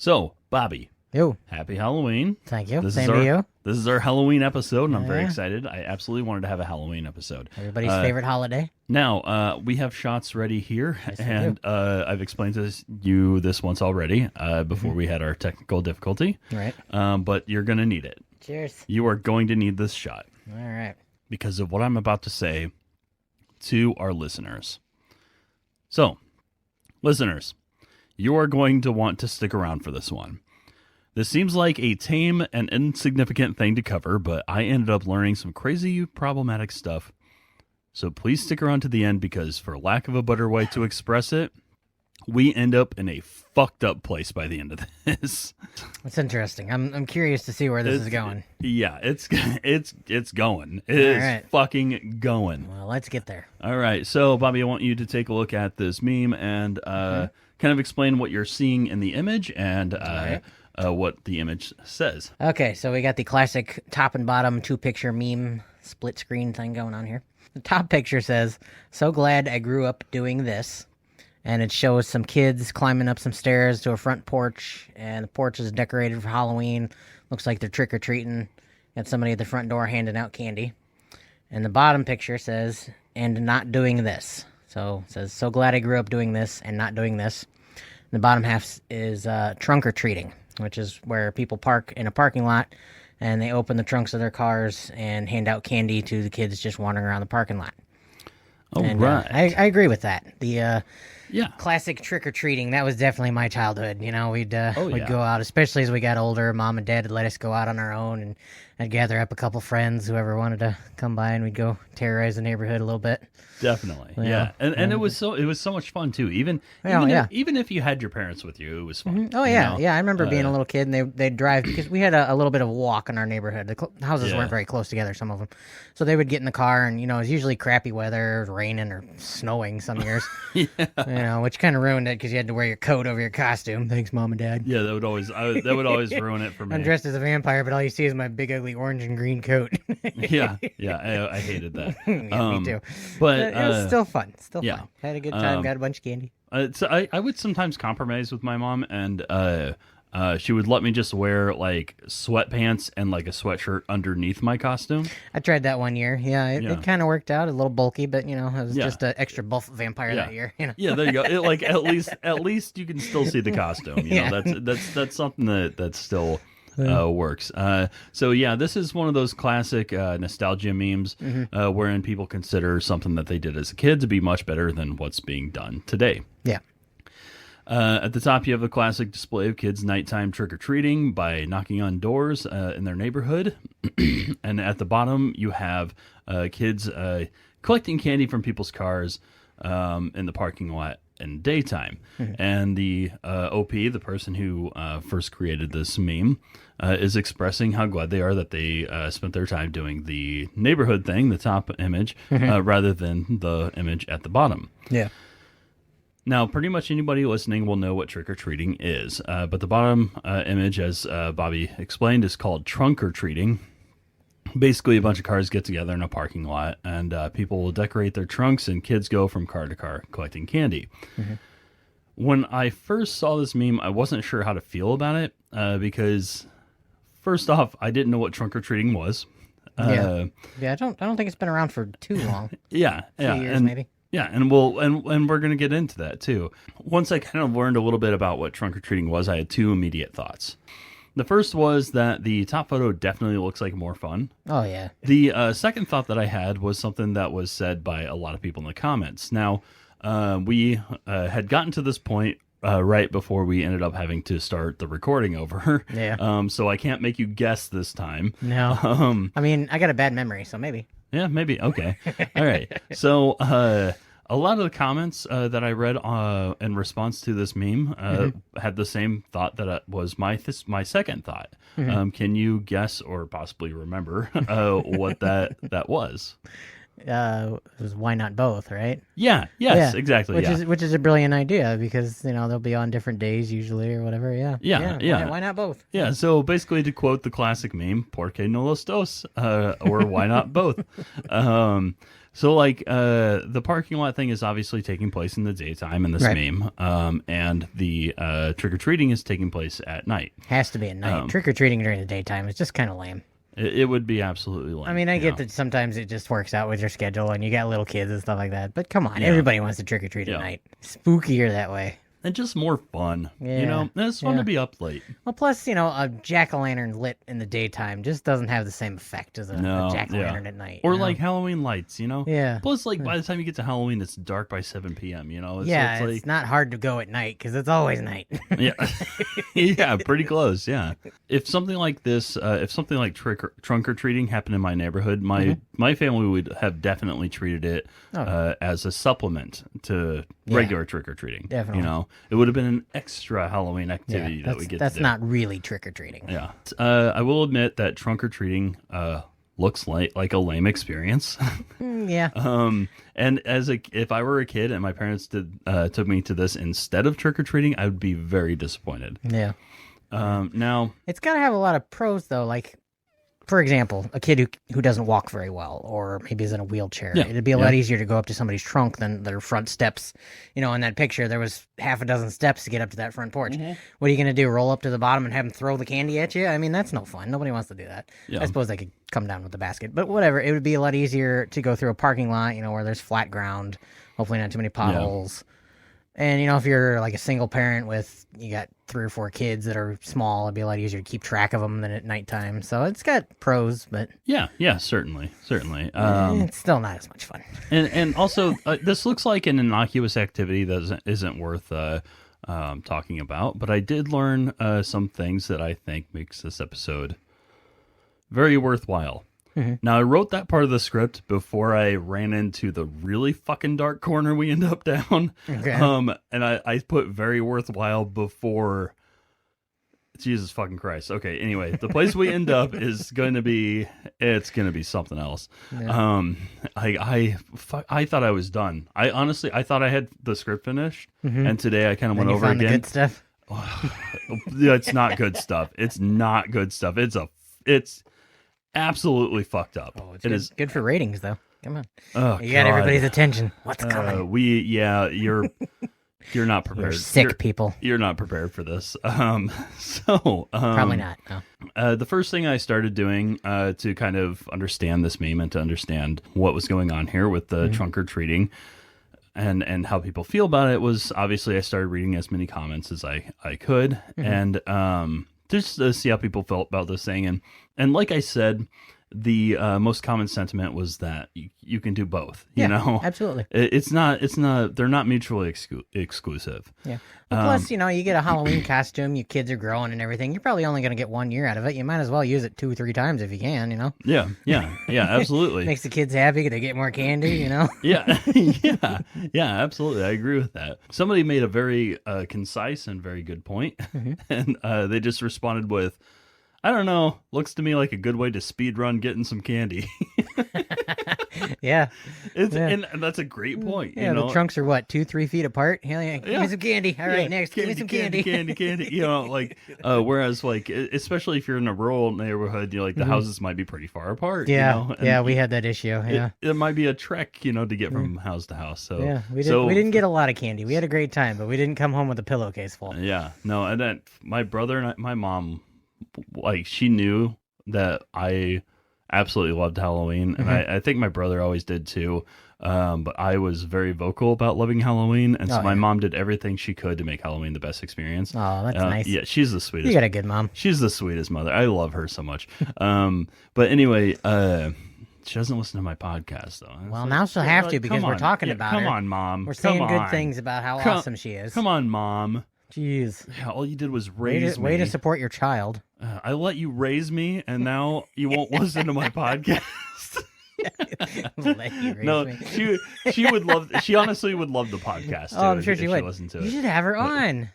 So, Bobby, Yo, happy Halloween. thank you. This Same is our, to you. This is our Halloween episode, and I'm very Yeah. excited. I absolutely wanted to have a Halloween episode. Everybody's favorite holiday. Now, we have shots ready here, Yes, we and I've explained to you this once already before Mm-hmm. we had our technical difficulty, Right. but you're going to need it. Cheers. You are going to need this shot All right. because of what I'm about to say to our listeners. So, listeners, you are going to want to stick around for this one. This seems like a tame and insignificant thing to cover, but I ended up learning some crazy problematic stuff. So please stick around to the end because, for lack of a better way to express it, we end up in a fucked up place by the end of this. That's interesting. I'm curious to see where this is going. Yeah, it's going. It is right. fucking going. Well, let's get there. All right, so Bobby, I want you to take a look at this meme and kind of explain what you're seeing in the image and what the image says. Okay, so we got the classic top and bottom two-picture meme split screen thing going on here. The top picture says, "So glad I grew up doing this." And it shows some kids climbing up some stairs to a front porch, and the porch is decorated for Halloween. Looks like they're trick-or-treating. Got somebody at the front door handing out candy. And the bottom picture says, "And not doing this." So it says, "So glad I grew up doing this and not doing this." And the bottom half is trunk-or-treating, which is where people park in a parking lot, and they open the trunks of their cars and hand out candy to the kids just wandering around the parking lot. All And right. I agree with that. The Yeah. classic trick-or-treating, that was definitely my childhood. You know, we'd yeah. go out, especially as we got older. Mom and Dad would let us go out on our own, and I'd gather up a couple friends, whoever wanted to come by, and we'd go terrorize the neighborhood a little bit. Definitely. Yeah. Yeah. And it was so much fun too. Even Yeah. even if you had your parents with you, it was fun. Oh you yeah, know? yeah. I remember being a little kid, and they'd drive because we had a little bit of a walk in our neighborhood. The houses Yeah. weren't very close together, some of them, so they would get in the car, and it was usually crappy weather, it was raining or snowing some years. Which kind of ruined it because you had to wear your coat over your costume. Thanks, Mom and Dad. Yeah, that would always ruin it for me. I'm dressed as a vampire, but all you see is my big ugly orange and green coat. Yeah. I hated that. Yeah, me too. But It was still fun. Still yeah. fun. Had a good time. Got a bunch of candy. So I would sometimes compromise with my mom, and she would let me just wear like sweatpants and like a sweatshirt underneath my costume. I tried that one year. Yeah, Yeah. it kind of worked out. A little bulky, but I was Yeah. just an extra buff vampire Yeah. that year. Yeah, there you go. Like at least you can still see the costume. Yeah. That's something that still works. So yeah, this is one of those classic nostalgia memes wherein people consider something that they did as a kid to be much better than what's being done today. Yeah. At the top, you have a classic display of kids' nighttime trick-or-treating by knocking on doors in their neighborhood. And at the bottom, you have kids collecting candy from people's cars in the parking lot in daytime. And the OP, the person who first created this meme, is expressing how glad they are that they spent their time doing the neighborhood thing, the top image, rather than the image at the bottom. Yeah. Now, pretty much anybody listening will know what trick-or-treating is, but the bottom image, as Bobby explained, is called trunk-or-treating. Basically, a bunch of cars get together in a parking lot, and people will decorate their trunks, and kids go from car to car collecting candy. When I first saw this meme, I wasn't sure how to feel about it, because, first off, I didn't know what trunk-or-treating was. Yeah. I don't think it's been around for too long. Yeah, 2 years maybe. Yeah, and we're going to get into that too. Once I kind of learned a little bit about what trunk or treating was, I had two immediate thoughts. The first was that the top photo definitely looks like more fun. Oh yeah. The second thought that I had was something that was said by a lot of people in the comments. Now, we had gotten to this point right before we ended up having to start the recording over. Yeah. So I can't make you guess this time. No. I mean, I got a bad memory, so maybe. Yeah, maybe. Okay. All right. So a lot of the comments that I read in response to this meme had the same thought that was my second thought. Can you guess or possibly remember what that was? It was why not both, right? Yeah. Yes. Yeah. Exactly. Which is a brilliant idea because they'll be on different days usually or whatever. Yeah. Yeah. Why not both? Yeah, so basically to quote the classic meme, ¿por qué no los dos? Or why not both? So like the parking lot thing is obviously taking place in the daytime in this Right. meme, and the trick or treating is taking place at night. Has to be at night. Trick or treating during the daytime is just kind of lame. It would be absolutely lame. I mean, I you get know? that sometimes it just works out with your schedule and you got little kids and stuff like that. But come on, everybody wants to trick or treat Yeah. at night. Spookier that way. And just more fun. You Yeah, know, and it's fun yeah. to be up late. Well, plus, a jack-o'-lantern lit in the daytime just doesn't have the same effect as a jack-o'-lantern at night. Or you know? like Halloween lights, you know? Yeah. Plus, like, by the time you get to Halloween, it's dark by 7 p.m., you know? Yeah, So it's it's not hard to go at night because it's always night. like, yeah. Yeah, pretty close, yeah. If something like this, if something like trunk or treating happened in my neighborhood, my family would have definitely treated it as a supplement to regular trick or treating. Definitely. You know? It would have been an extra Halloween activity that we get that's to do. not really trick-or-treating. Yeah. I will admit that trunk or treating looks like a lame experience. Yeah. And if I were a kid and my parents took me to this instead of trick or treating, I would be very disappointed. Yeah. Now, It's got to have a lot of pros, though. Like, for example, a kid who doesn't walk very well, or maybe is in a wheelchair. Yeah, It'd be a lot easier to go up to somebody's trunk than their front steps. In that picture, there was half a dozen steps to get up to that front porch. What are you going to do? Roll up to the bottom and have them throw the candy at you? I mean, that's no fun. Nobody wants to do that. Yeah. I suppose they could come down with the basket, but whatever. It would be a lot easier to go through a parking lot, where there's flat ground, hopefully not too many potholes. And, if you're like a single parent you got 3 or 4 kids that are small, it'd be a lot easier to keep track of them than at nighttime. So it's got pros, but yeah, certainly. it's still not as much fun. And also, this looks like an innocuous activity that isn't worth talking about. But I did learn some things that I think makes this episode very worthwhile. Now, I wrote that part of the script before I ran into the really fucking dark corner we end up down. Okay. And I put very worthwhile before. Jesus fucking Christ. Okay, anyway, the place we end up is going to be, it's going to be something else. Yeah. I thought I was done. I thought I had the script finished, and today I kind of went You over found the again. good stuff. Yeah, it's not good stuff. It's not good stuff. It's absolutely fucked up. Oh, it's It good. is. Good for ratings, though. Come on. Oh, You got God. everybody's attention. What's coming? You're not prepared. You're sick people. You're not prepared for this. Probably not. No. The first thing I started doing to kind of understand this meme and to understand what was going on here with the trunk or treating and how people feel about it was obviously I started reading as many comments as I could and just to see how people felt about this thing. And like I said, the most common sentiment was that you can do both. You know, absolutely. it's not. They're not mutually exclusive. Yeah. Well, plus, you get a Halloween costume, your kids are growing and everything. You're probably only going to get 1 year out of it. You might as well use it 2 or 3 times if you can, Yeah, absolutely. Makes the kids happy. They get more candy, Yeah, absolutely. I agree with that. Somebody made a very concise and very good point, and they just responded with, I don't know, looks to me like a good way to speed run getting some candy. Yeah. And that's a great point. Yeah, the trunks are what, 2-3 feet apart? Hell yeah. Give Yeah. me some candy. All right, next. Give me some candy. Candy. Whereas, especially if you're in a rural neighborhood, the houses might be pretty far apart. Yeah. and We had that issue. Yeah. It might be a trek, to get from house to house. So Yeah, we didn't get a lot of candy. We had a great time, but we didn't come home with a pillowcase full. Yeah, no, and then my brother and my mom, she knew that I absolutely loved Halloween, and I think my brother always did too. But I was very vocal about loving Halloween, and so my mom did everything she could to make Halloween the best experience. Oh, that's nice. Yeah, she's the sweetest. You got a good mom. She's the sweetest mother. I love her so much. But anyway, she doesn't listen to my podcast though. Well, now she'll have to because we're talking about her. Come on, Mom. We're saying good things about how awesome she is. Come on, Mom. Jeez. Yeah, all you did was raise me. Way to support your child. I let you raise me, and now you won't listen to my podcast. Let you raise No, me. she would love. She honestly would love the podcast. Too, Oh, I'm sure she would. Listen to You it. should have her on.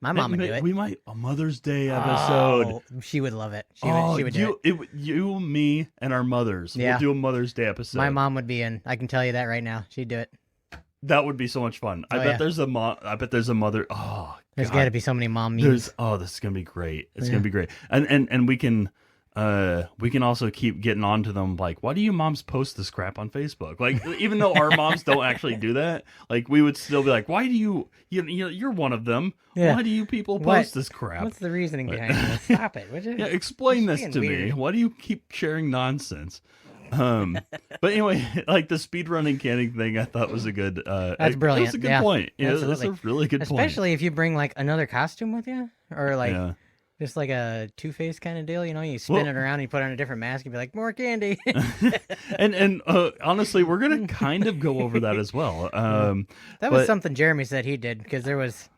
My mom would do it. We might a Mother's Day episode. Oh, she would love it. She would do it. You, me, and our mothers. Yeah. We'll do a Mother's Day episode. My mom would be in. I can tell you that right now. She'd do it. That would be so much fun. I bet there's a mother. Oh, There's God. got to be so many mom memes. This is gonna be great. It's gonna be great. And we can we can also keep getting on to them. Like, why do you moms post this crap on Facebook? Like, even though our moms don't actually do that, like, we would still be like, why do you're one of them. Yeah. Why do you people post What? this crap? What's the reasoning behind this? Stop it, would you? Yeah, explain this being to me. weird. Why do you keep sharing nonsense? But anyway, like the speedrunning canning thing, I thought was a good. That's brilliant. That's a good Yeah, point. Yeah, that's a absolutely. really good point. Especially if you bring like another costume with you, or like Yeah. just like a Two-Face kind of deal. You know, you spin it around, and you put on a different mask, and be like, more candy. and honestly, we're gonna kind of go over that as well. That was but- something Jeremy said he did because there was.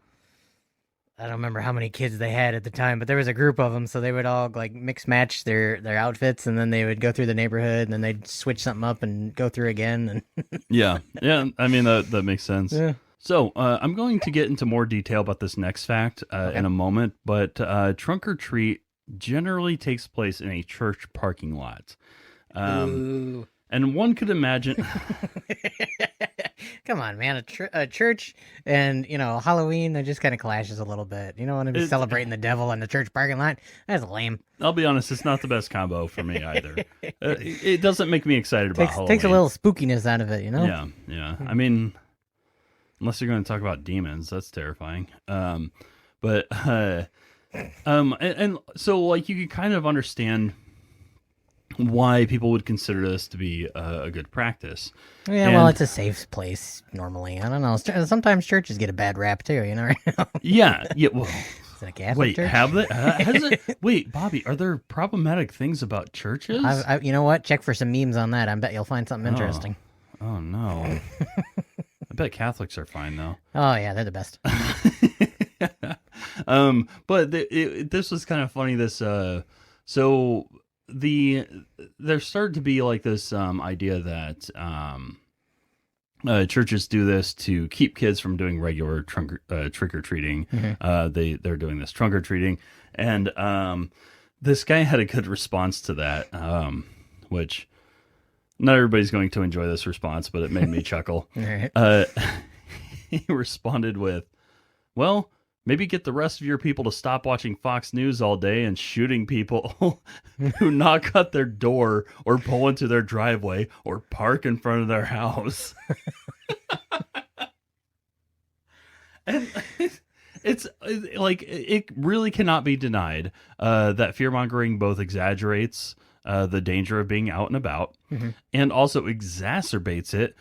I don't remember how many kids they had at the time, but there was a group of them, so they would all like mix match their outfits, and then they would go through the neighborhood, and then they'd switch something up and go through again. And yeah. I mean that makes sense. yeah. So I'm going to get into more detail about this next fact in a moment, but trunk or treat generally takes place in a church parking lot. Ooh. And one could imagine. Come on, man! A church and Halloween, that just kind of clashes a little bit. You don't want to be celebrating the devil in the church parking lot. That's lame. I'll be honest, it's not the best combo for me either. It doesn't make me excited about Halloween. Takes a little spookiness out of it, Yeah. I mean, unless you're going to talk about demons, that's terrifying. And so like you can kind of understand why people would consider this to be a good practice. Yeah, well, it's a safe place normally. I don't know. Sometimes churches get a bad rap too, Right now. Yeah. Well, Is it a Catholic wait, church? have they? Has it? Wait, Bobby, are there problematic things about churches? You know what? Check for some memes on that. I bet you'll find something interesting. Oh no. I bet Catholics are fine though. Oh yeah, they're the best. But this was kind of funny. So there started to be like this idea that churches do this to keep kids from doing regular trick or treating. Mm-hmm. They're doing this trunk or treating, and this guy had a good response to that, which not everybody's going to enjoy this response, but it made me chuckle. All right. He responded with, "Well, maybe get the rest of your people to stop watching Fox News all day and shooting people who knock at their door or pull into their driveway or park in front of their house." And it's like, it really cannot be denied that fear-mongering both exaggerates the danger of being out and about, and also exacerbates it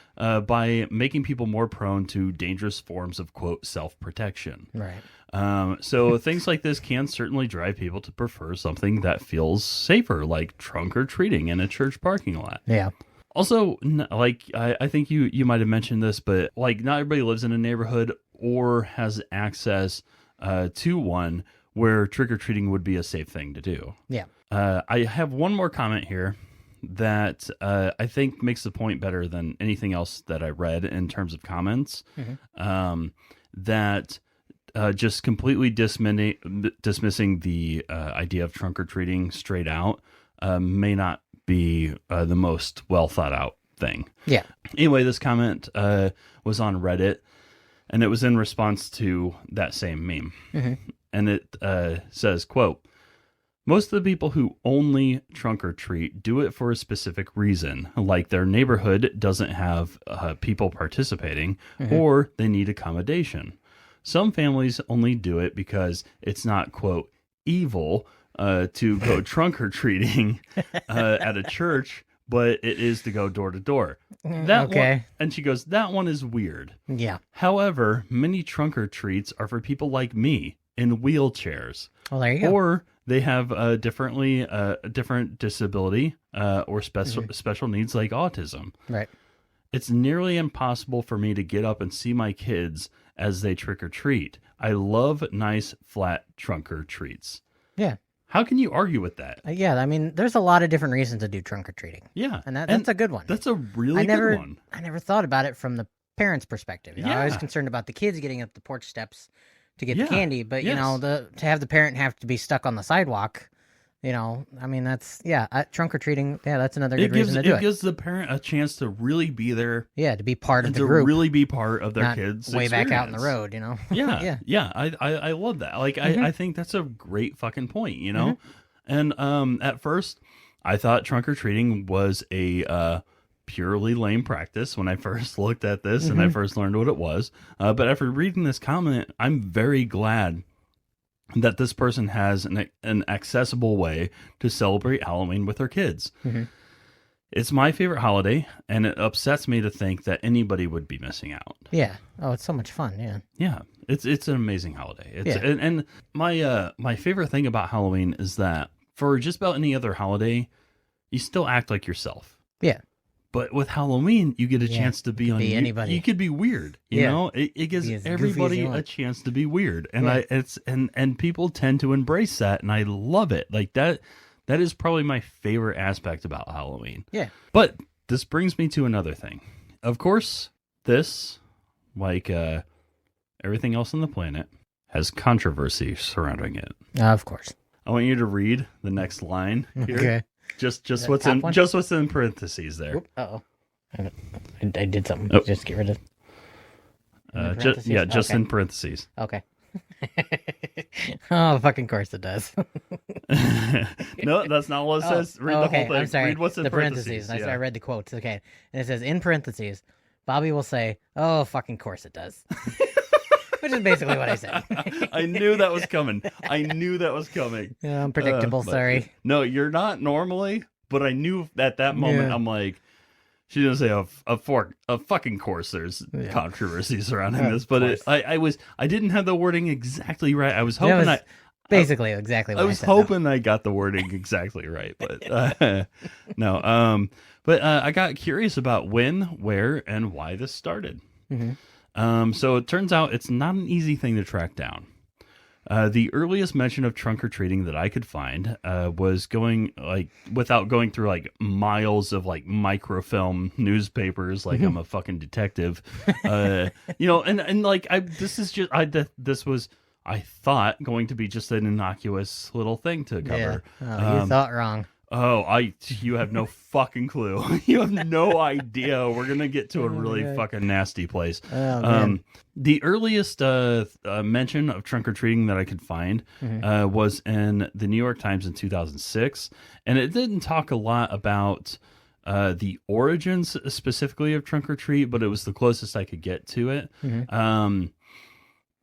by making people more prone to dangerous forms of, quote, self-protection. Right. So things like this can certainly drive people to prefer something that feels safer, like trunk or treating in a church parking lot. Yeah. Also, like, I think you might have mentioned this, but like, not everybody lives in a neighborhood or has access to one where trick-or-treating would be a safe thing to do. Yeah. I have one more comment here that I think makes the point better than anything else that I read in terms of comments. That just completely dismissing the idea of trunk or treating straight out may not be the most well thought out thing. Yeah. Anyway, this comment was on Reddit, and it was in response to that same meme. And it says, quote, "Most of the people who only trunk or treat do it for a specific reason, like their neighborhood doesn't have people participating, or they need accommodation. Some families only do it because it's not, quote, evil to go trunk or treating at a church, but it is to go door to door." That okay. one, and she goes, "That one is weird. Yeah. However, many trunk or treats are for people like me in wheelchairs, Well, there you go. or they have a different disability or special needs like autism. Right. It's nearly impossible for me to get up and see my kids as they trick or treat. I love nice flat trunk or treats." Yeah. How can you argue with that? Yeah. I mean, there's a lot of different reasons to do trunk or treating, Yeah, and that's a good one. That's a really good one. I never thought about it from the parents' perspective. I was Yeah. concerned about the kids getting up the porch steps to get Yeah. the candy, but Yes. to have the parent have to be stuck on the sidewalk, I mean, that's trunk or treating. Yeah, that's another good reason to do it. gives the parent a chance to really be there Yeah, to be part of and the to group, really be part of their not kids' way back out in the experience. road. Yeah, Yeah. yeah. I love that. Like, I think that's a great fucking point. And at first, I thought trunk or treating was a purely lame practice when I first looked at this and I first learned what it was. But after reading this comment, I'm very glad that this person has an accessible way to celebrate Halloween with their kids. It's my favorite holiday, and it upsets me to think that anybody would be missing out. Yeah. Oh, it's so much fun. Yeah. Yeah, it's an amazing holiday. It's Yeah. and my favorite thing about Halloween is that for just about any other holiday, you still act like yourself. Yeah. But with Halloween, you get a Yeah, chance to be you could be anybody. You could be weird. You Yeah. know, it gives Be as goofy as everybody you a want. chance to be weird, and Yeah. and people tend to embrace that, and I love it. Like that. That is probably my favorite aspect about Halloween. Yeah. But this brings me to another thing. Of course, this, like everything else on the planet, has controversy surrounding it. Of course. I want you to read the next line here. Okay. Just The what's top in one? just what's in parentheses there. Uh-oh. I did something. Oh. Just get rid of in Just parentheses? Okay. in parentheses. Okay. Oh, fucking course it does. No, that's not what it says. Read the okay. whole thing. I'm sorry. Read what's in the parentheses. I Yeah. read the quotes. Okay. And it says, in parentheses, Bobby will say, oh, fucking course it does. Which is basically what I said. I knew that was coming. I knew that was coming. Yeah, unpredictable. But- Sorry. No, you're not normally, but I knew at that moment, Yeah. I'm like, she didn't say a fucking course. There's Yeah. controversy surrounding Of this, but course. I didn't have the wording exactly right. I was That hoping was basically exactly what I I was said. though. hoping I got the wording exactly right, but no. But I got curious about when, where, and why this started. Mhm. So it turns out it's not an easy thing to track down. The earliest mention of trunk or treating that I could find was going without going through like miles of like microfilm newspapers, like I'm a fucking detective, and like this was I thought going to be just an innocuous little thing to cover. Yeah. Oh, you thought wrong. You have no fucking clue. You have no idea. We're gonna get to a really God. fucking nasty place. Oh, man. The earliest mention of trunk or treating that I could find was in the New York Times in 2006, and it didn't talk a lot about the origins specifically of trunk or treat, but it was the closest I could get to it.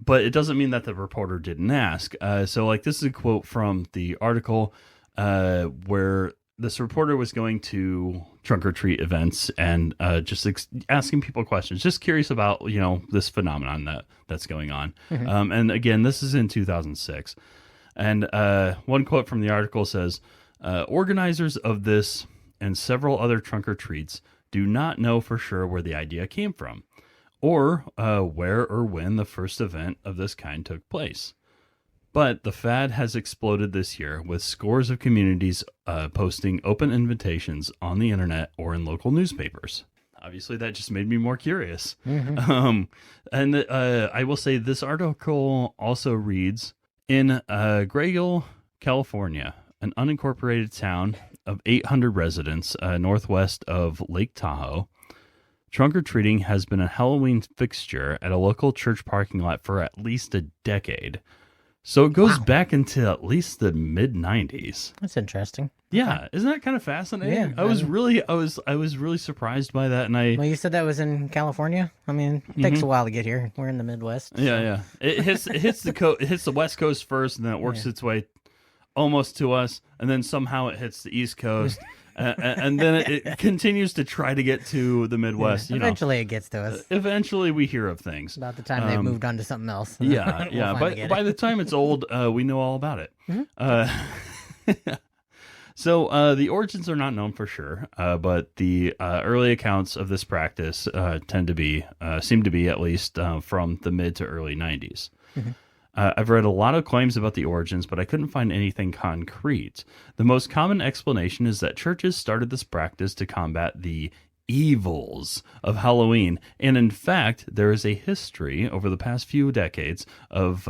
But it doesn't mean that the reporter didn't ask. So, like, this is a quote from the article where this reporter was going to trunk or treat events and just asking people questions, just curious about, this phenomenon that's going on. And again, this is in 2006. And one quote from the article says, organizers of this and several other trunk or treats do not know for sure where the idea came from or where or when the first event of this kind took place. But the fad has exploded this year with scores of communities posting open invitations on the internet or in local newspapers. Obviously, that just made me more curious. And I will say this article also reads, in Graygill, California, an unincorporated town of 800 residents northwest of Lake Tahoe, trunk or treating has been a Halloween fixture at a local church parking lot for at least a decade. So it goes back into at least the mid 90s. That's interesting. Yeah, isn't that kind of fascinating? Yeah, I was really surprised by that, and Well, you said that was in California. I mean, it takes a while to get here. We're in the Midwest. yeah. It hits the West Coast first, and then it works its way almost to us, and then somehow it hits the East Coast, and then it continues to try to get to the Midwest. Eventually, it gets to us. Eventually we hear of things. About the time they've moved on to something else. Yeah, We'll finally But get by it. the time it's old, we know all about it. So the origins are not known for sure, but the early accounts of this practice seem to be at least from the mid to early 90s. I've read a lot of claims about the origins, but I couldn't find anything concrete. The most common explanation is that churches started this practice to combat the evils of Halloween. And in fact, there is a history over the past few decades of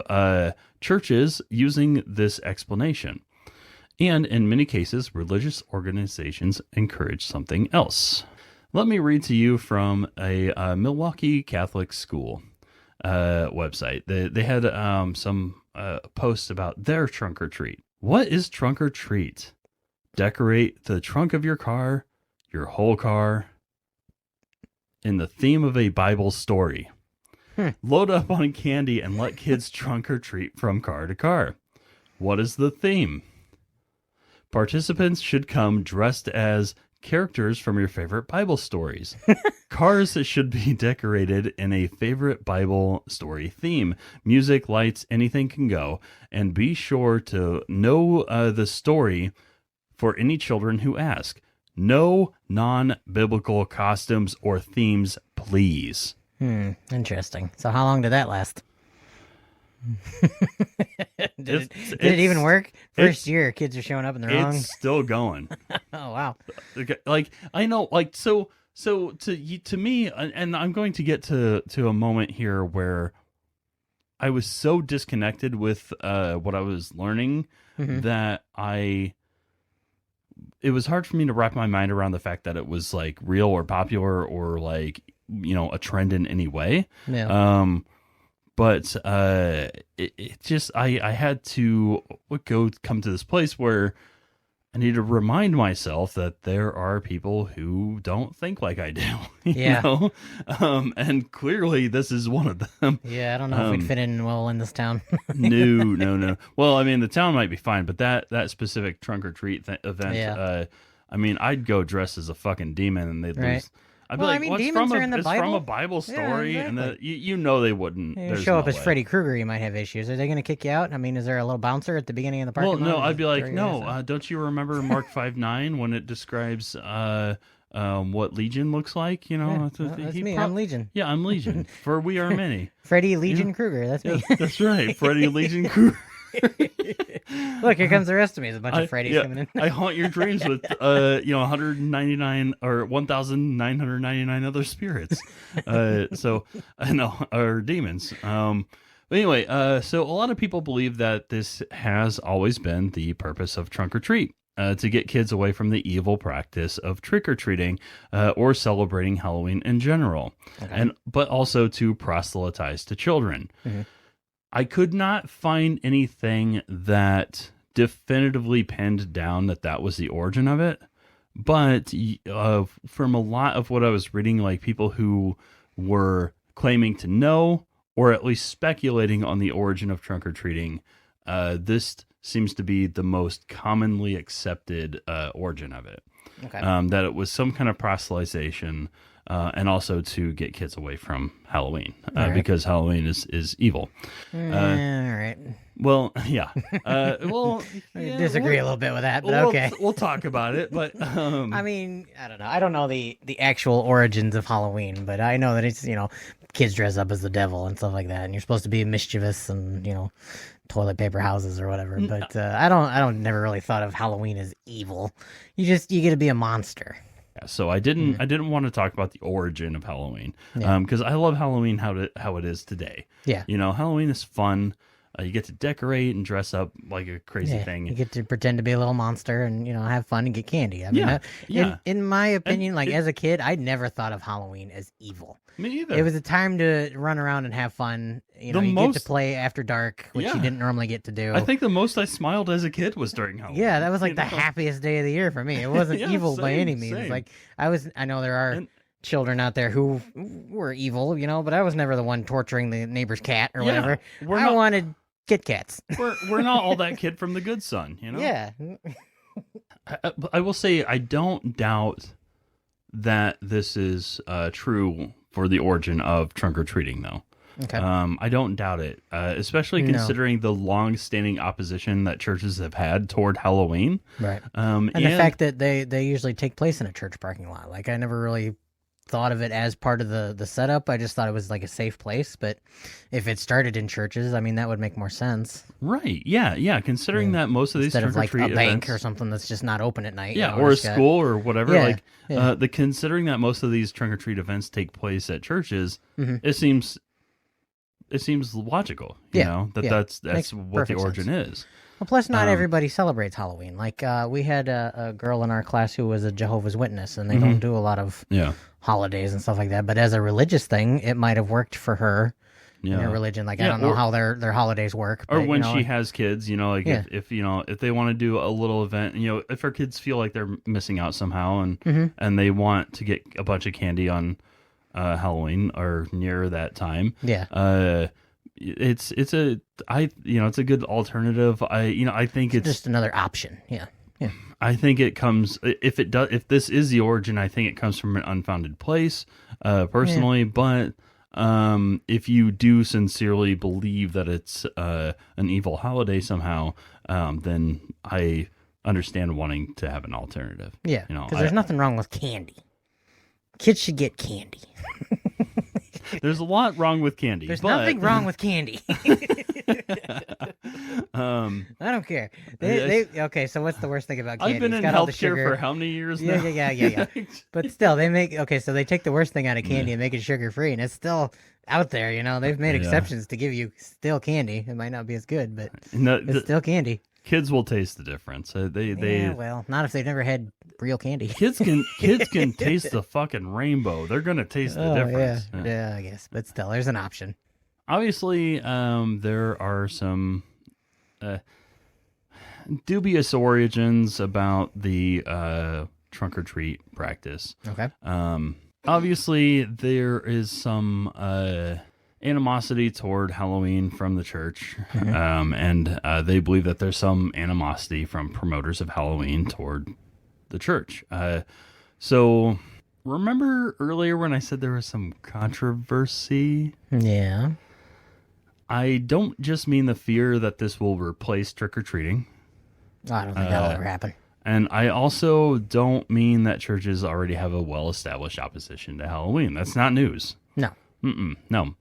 churches using this explanation. And in many cases, religious organizations encourage something else. Let me read to you from a Milwaukee Catholic school website. They had some posts about their trunk or treat. What is trunk or treat? Decorate the trunk of your car, your whole car, in the theme of a Bible story. Load up on candy and let kids trunk or treat from car to car. What is the theme? Participants should come dressed as characters from your favorite Bible stories. Cars should be decorated in a favorite Bible story theme. Music, lights, anything can go. And be sure to know the story for any children who ask. No non-biblical costumes or themes, please. Interesting. So how long did that last? Did it even work? First year, kids are showing up in the wrong. It's still going. Oh wow! Like I know, like so to me, and I'm going to get to a moment here where I was so disconnected with what I was learning that it was hard for me to wrap my mind around the fact that it was like real or popular or like, you know, a trend in any way. Yeah. But it just I had to come to this place where I need to remind myself that there are people who don't think like I do. Yeah. You know? And clearly this is one of them. Yeah, I don't know if we'd fit in well in this town. No. Well, I mean, the town might be fine, but that specific trunk or treat event, Yeah. I mean, I'd go dressed as a fucking demon and they'd Right. lose. I'd Well, be I like, mean, "What's demons from are in the it's from Bible." a Bible Yeah, story," and exactly. you know they wouldn't. You There's show no up as way. Freddy Krueger, you might have issues. Are they going to kick you out? I mean, is there a little bouncer at the beginning of the parking Well, lot? no, I'd be like, Throw your ass no. out? Don't you remember Mark 5:9 when it describes what Legion looks like? You know, Yeah, It's- well, that's he me. prob- I'm Legion. Yeah, I'm Legion. For we are many. Freddy Legion Krueger. That's me. Yeah, that's right, Freddy Legion Krueger. Look, here comes the rest of me. There's a bunch of Freddys yeah, coming in. I haunt your dreams with 199 or 1,999 other spirits. So I know, or demons. But anyway, so a lot of people believe that this has always been the purpose of trunk or treat. To get kids away from the evil practice of trick or treating or celebrating Halloween in general, but also to proselytize to children. I could not find anything that definitively pinned down that was the origin of it, but from a lot of what I was reading, like people who were claiming to know or at least speculating on the origin of trunk or treating, this seems to be the most commonly accepted origin of it. Okay. That it was some kind of proselytization, and also to get kids away from Halloween, right. because Halloween is evil. All right. Well, yeah. Well, I yeah, disagree a little bit with that, but we'll, okay. We'll talk about it, but I mean, I don't know. I don't know the actual origins of Halloween, but I know that it's, kids dress up as the devil and stuff like that, and you're supposed to be mischievous and, toilet paper houses or whatever. But I don't never really thought of Halloween as evil. You get to be a monster. so I didn't want to talk about the origin of Halloween, Yeah. because I love Halloween how it is today. Yeah. Halloween is fun. You get to decorate and dress up like a crazy Yeah, thing. you get to pretend to be a little monster and have fun and get candy. I mean, Yeah, yeah. In my opinion, as a kid, I never thought of Halloween as evil. Me either. It was a time to run around and have fun. You get to play after dark, which you Yeah. didn't normally get to do. I think the most I smiled as a kid was during Halloween. Yeah, that was like the You know? happiest day of the year for me. It wasn't Yeah, evil by same, any means. same. Like I know there are And- children out there who were evil, but I was never the one torturing the neighbor's cat or Yeah, whatever. we're I not- wanted Kit Kats. We're not all that kid from The Good Son, Yeah. I will say I don't doubt that this is true for the origin of trunk or treating, though. Okay. I don't doubt it, especially No. considering the long-standing opposition that churches have had toward Halloween. Right. And And the fact that they usually take place in a church parking lot. Like, I never really thought of it as part of the setup. I just thought it was like a safe place. But if it started in churches, I mean, that would make more sense. right, yeah, considering that most of these Instead trunk of or like treat a bank events, or something that's just not open at night. yeah, or a just got- school or whatever, Yeah, like yeah. the considering that most of these trunk or treat events take place at churches, Mhm. it seems logical, Yeah, yeah. that's Makes what the perfect origin sense. is. Well, plus, not Um, everybody celebrates Halloween. Like, we had a girl in our class who was a Jehovah's Witness, and they Mm-hmm. don't do a lot of Yeah. holidays and stuff like that. But as a religious thing, it might have worked for her in Yeah. their religion. Like I Yeah, don't know or- how their holidays work. Or but, when you know, she has kids, like Yeah. if if they want to do a little event, if her kids feel like they're missing out somehow and Mm-hmm. and they want to get a bunch of candy on Halloween or near that time, Yeah. it's a good alternative. I think it's just another option. Yeah. Yeah. I think it comes if this is the origin, I think it comes from an unfounded place, personally. But if you do sincerely believe that it's an evil holiday somehow, then I understand wanting to have an alternative. Yeah. You know, Because there's nothing wrong with candy. Kids should get candy. There's a lot wrong with candy. There's but, nothing wrong with candy. I don't care. Okay, so what's the worst thing about candy? I've been It's in got all the healthcare sugar. for how many years Yeah, now? yeah. But still, so they take the worst thing out of candy and make it sugar free, and it's still out there. They've made exceptions to give you still candy. It might not be as good, but it's still candy. Kids will taste the difference. Yeah, well, not if they've never had real candy. Kids can taste the fucking rainbow. They're gonna taste the difference. Yeah, I guess. But still, there's an option. Obviously, there are some dubious origins about the trunk or treat practice. Okay. Obviously, there is some animosity toward Halloween from the church, and they believe that there's some animosity from promoters of Halloween toward the church. So, remember earlier when I said there was some controversy? Yeah. I don't just mean the fear that this will replace trick-or-treating. Oh, I don't think that'll ever happen. And I also don't mean that churches already have a well-established opposition to Halloween. That's not news. No. No.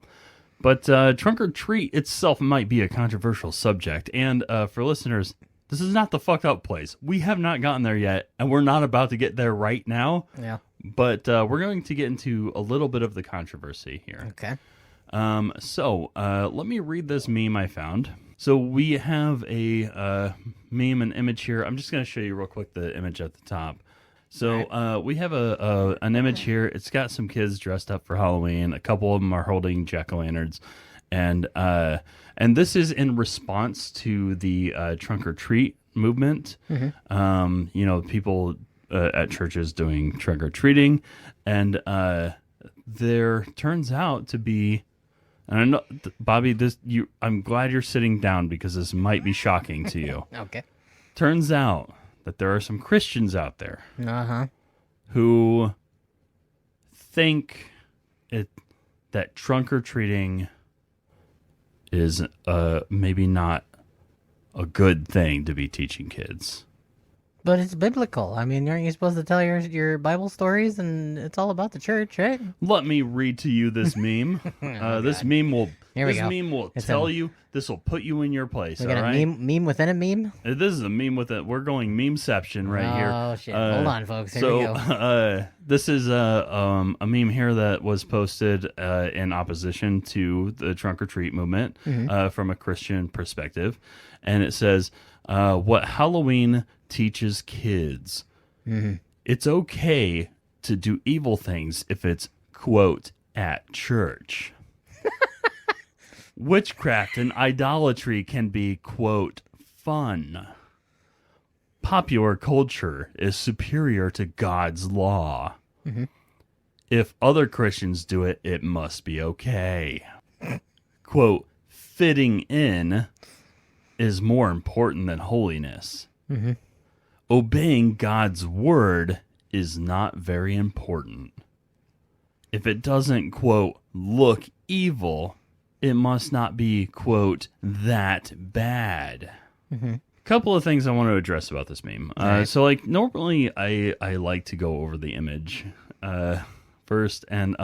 But trunk or treat itself might be a controversial subject. And for listeners, this is not the fucked up place. We have not gotten there yet, and we're not about to get there right now. Yeah. But we're going to get into a little bit of the controversy here. Okay. So let me read this meme I found. So we have a meme and image here. I'm just going to show you real quick the image at the top. So we have an image here. It's got some kids dressed up for Halloween. A couple of them are holding jack-o'-lanterns, and this is in response to the trunk or treat movement. People at churches doing trunk or treating, and there turns out to be. And I know, Bobby, I'm glad you're sitting down because this might be shocking to you. Okay. Turns out that there are some Christians out there Uh-huh. who think that trunk or treating is maybe not a good thing to be teaching kids. But it's biblical. I mean, aren't you supposed to tell your Bible stories, and it's all about the church, right? Let me read to you this meme. This meme will. Here we this go. meme will It's tell you. This will put you in your place. We All got a right. meme within a meme? This is a meme with it. We're going memeception right here. Oh, shit. Hold on, folks. Here we go. This is a meme here that was posted in opposition to the trunk or treat movement from a Christian perspective, and it says, "What Halloween teaches kids: it's okay to do evil things if it's quote at church." Witchcraft and idolatry can be, quote, fun. Popular culture is superior to God's law. If other Christians do it, it must be okay. Quote, fitting in is more important than holiness. Obeying God's word is not very important. If it doesn't, quote, look evil, it must not be, quote, that bad. Couple of things I want to address about this meme. So, like, normally I like to go over the image first, and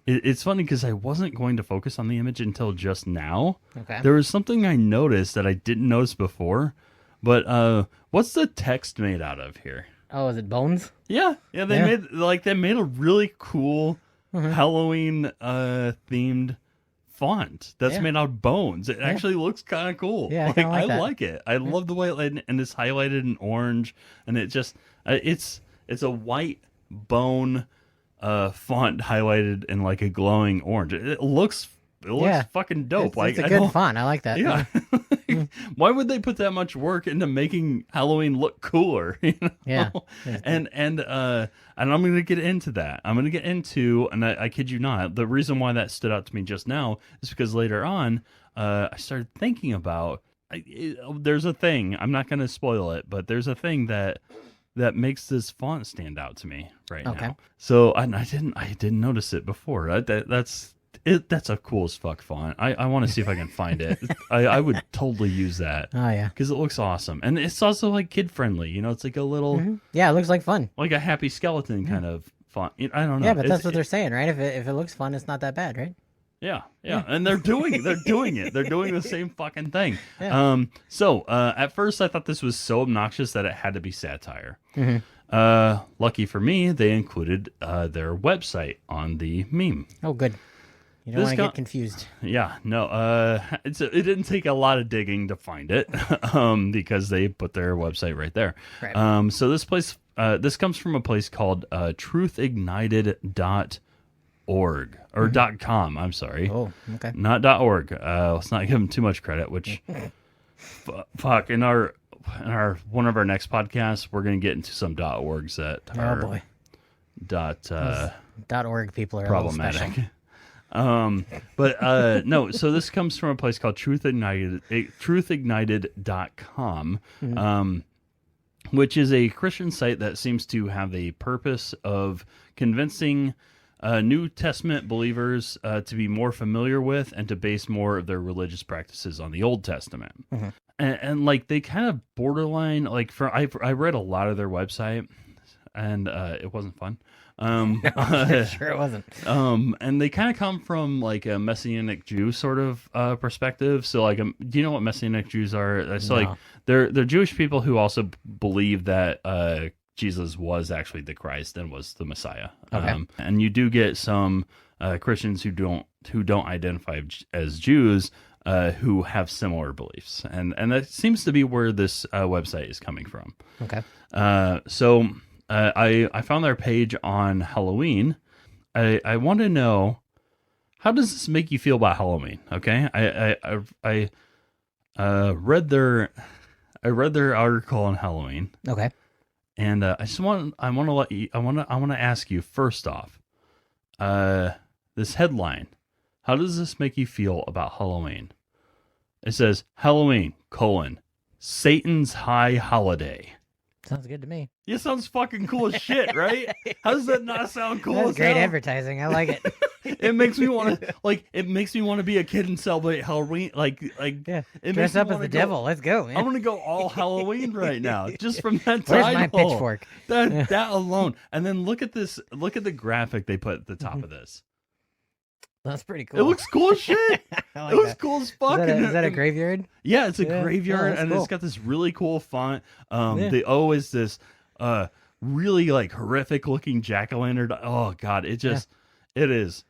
it's funny because I wasn't going to focus on the image until just now. Okay. There was something I noticed that I didn't notice before, but what's the text made out of here? Oh, is it bones? Yeah, they made a really cool Halloween themed font that's made out of bones. It actually looks kind of cool. Yeah, I kinda like I that. like it. I love the way and it's highlighted in orange, and it just it's a white bone font highlighted in like a glowing orange. It looks Yeah. fucking dope. It's a I good don't- font. I like that. Yeah. Why would they put that much work into making Halloween look cooler? You know? Yeah. And I'm going to get into that. I'm going to get into, and I kid you not, the reason why that stood out to me just now is because later on, I started thinking about. There's a thing. I'm not going to spoil it, but there's a thing that makes this font stand out to me right now. So I didn't notice it before. That's a cool as fuck font. I want to see if I can find it. I would totally use that. Oh yeah. Because it looks awesome, and it's also like kid friendly. You know, it's like a little Yeah, it looks like fun. like a happy skeleton kind of font. I don't know. Yeah, but that's what they're saying, right? If it looks fun, it's not that bad, right? Yeah, and they're doing it. They're doing the same fucking thing. Yeah. So at first I thought this was so obnoxious that it had to be satire. Lucky for me, they included their website on the meme. Oh, good. You don't This want to got- get confused. Yeah, no, it didn't take a lot of digging to find it, because they put their website right there. Right. So this comes from a place called truthignited.org or .com. I'm sorry. Oh, okay. Not .org. Let's not give them too much credit. Which, fuck, in our one of our next podcasts, we're gonna get into some .orgs that Oh are boy. .org people are problematic. A little But no. So this comes from a place called truthignited.com, which is a Christian site that seems to have the purpose of convincing New Testament believers to be more familiar with and to base more of their religious practices on the Old Testament. And like they kind of borderline, like I read a lot of their website, and it wasn't fun. sure it wasn't. And they kind of come from like a Messianic Jew sort of perspective. So like, do you know what Messianic Jews are? So like they're Jewish people who also believe that Jesus was actually the Christ and was the Messiah. Okay. And you do get some Christians who don't identify as Jews who have similar beliefs, and that seems to be where this website is coming from. Okay. So I found their page on Halloween. I want to know, how does this make you feel about Halloween? Okay, I read their article on Halloween, Okay. and I want to ask you first off, this headline. How does this make you feel about Halloween? It says Halloween, Satan's high holiday. Sounds good to me. Yeah, sounds fucking cool as shit, right? How does that not sound cool? That's as great hell? advertising. I like it. It makes me want to be a kid and celebrate Halloween. Like Yeah. it Dress makes me up as wanna the go- devil. Let's go, man. I want to go all Halloween right now, just from that Where's my title. pitchfork? That alone, and then look at this. Look at the graphic they put at the top of this. That's pretty cool. It looks cool as shit. I like It was that. cool as fuck. Is that a and- graveyard? Yeah, it's a Yeah. graveyard, Oh, that's and cool. it's got this really cool font. Yeah. The O is this really like horrific looking jack-o'-lantern. Oh god, it is.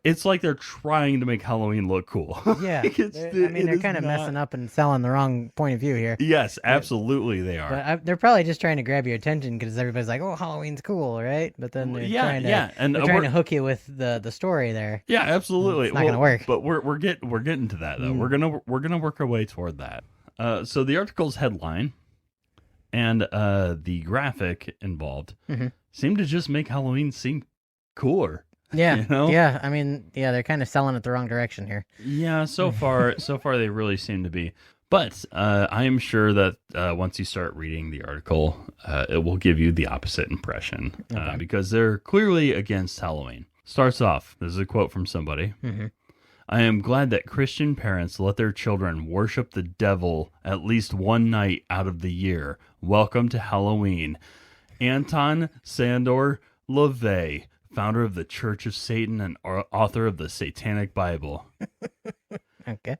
It's like they're trying to make Halloween look cool. Yeah. Like, They're kind of messing up and selling the wrong point of view here. Yes, absolutely they are. But they're probably just trying to grab your attention because everybody's like, "Oh, Halloween's cool, right?" But then they're trying to, and they're trying to hook you with the story there. yeah, absolutely. It's not gonna work. But we're getting to that though. We're gonna work our way toward that. So the article's headline and the graphic involved seem to just make Halloween seem cooler. Yeah, You know? yeah. I mean, yeah, they're kind of selling it the wrong direction here. Yeah, so far they really seem to be. But I am sure that once you start reading the article, it will give you the opposite impression because they're clearly against Halloween. Starts off, this is a quote from somebody. I am glad that Christian parents let their children worship the devil at least one night out of the year. Welcome to Halloween. Anton Sandor LaVey, founder of the Church of Satan and author of the Satanic Bible. Okay.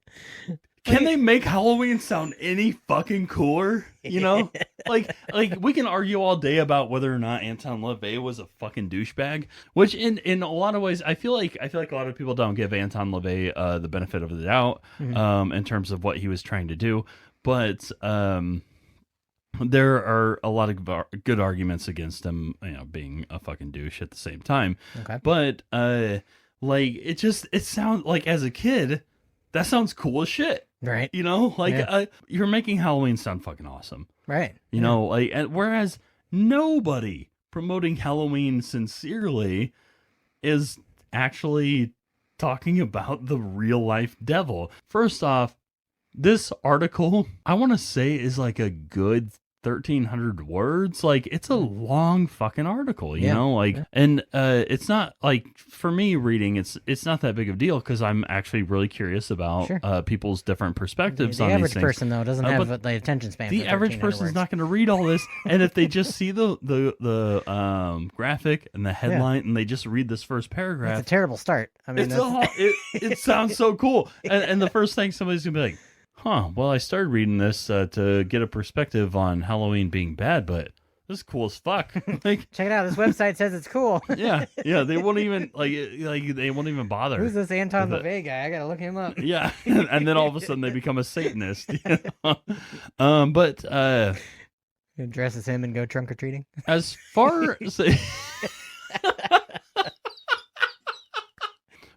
Can they make Halloween sound any fucking cooler? You know, like we can argue all day about whether or not Anton LaVey was a fucking douchebag. Which, in a lot of ways, I feel like a lot of people don't give Anton LaVey the benefit of the doubt in terms of what he was trying to do. But there are a lot of good arguments against him, you know, being a fucking douche at the same time. Okay. But Like it sounds like as a kid, that sounds cool as shit. Right. You know, like Yeah. you're making Halloween sound fucking awesome. Right. You know, like whereas nobody promoting Halloween sincerely is actually talking about the real life devil. First off, this article, I want to say, is like a good 1,300 words. Like, it's a long fucking article, you Yeah. know? Like, and it's not like, for me reading, it's not that big of a deal because I'm actually really curious about Sure. people's different perspectives The on average these things. person though doesn't have but the attention span. The for average 1,300 person's words. not going to read all this, and if they just see the graphic and the headline, and they just read this first paragraph, It's a terrible start. I mean, it sounds so cool. And the first thing somebody's gonna be like, "Huh? Well, I started reading this to get a perspective on Halloween being bad, but this is cool as fuck." Like, check it out. This website says it's cool. yeah, they won't even like they won't even bother. Who's this Anton With LaVey guy? I gotta look him up. Yeah, and then all of a sudden they become a Satanist. You know? But Who dresses him and go trunk or treating? as far as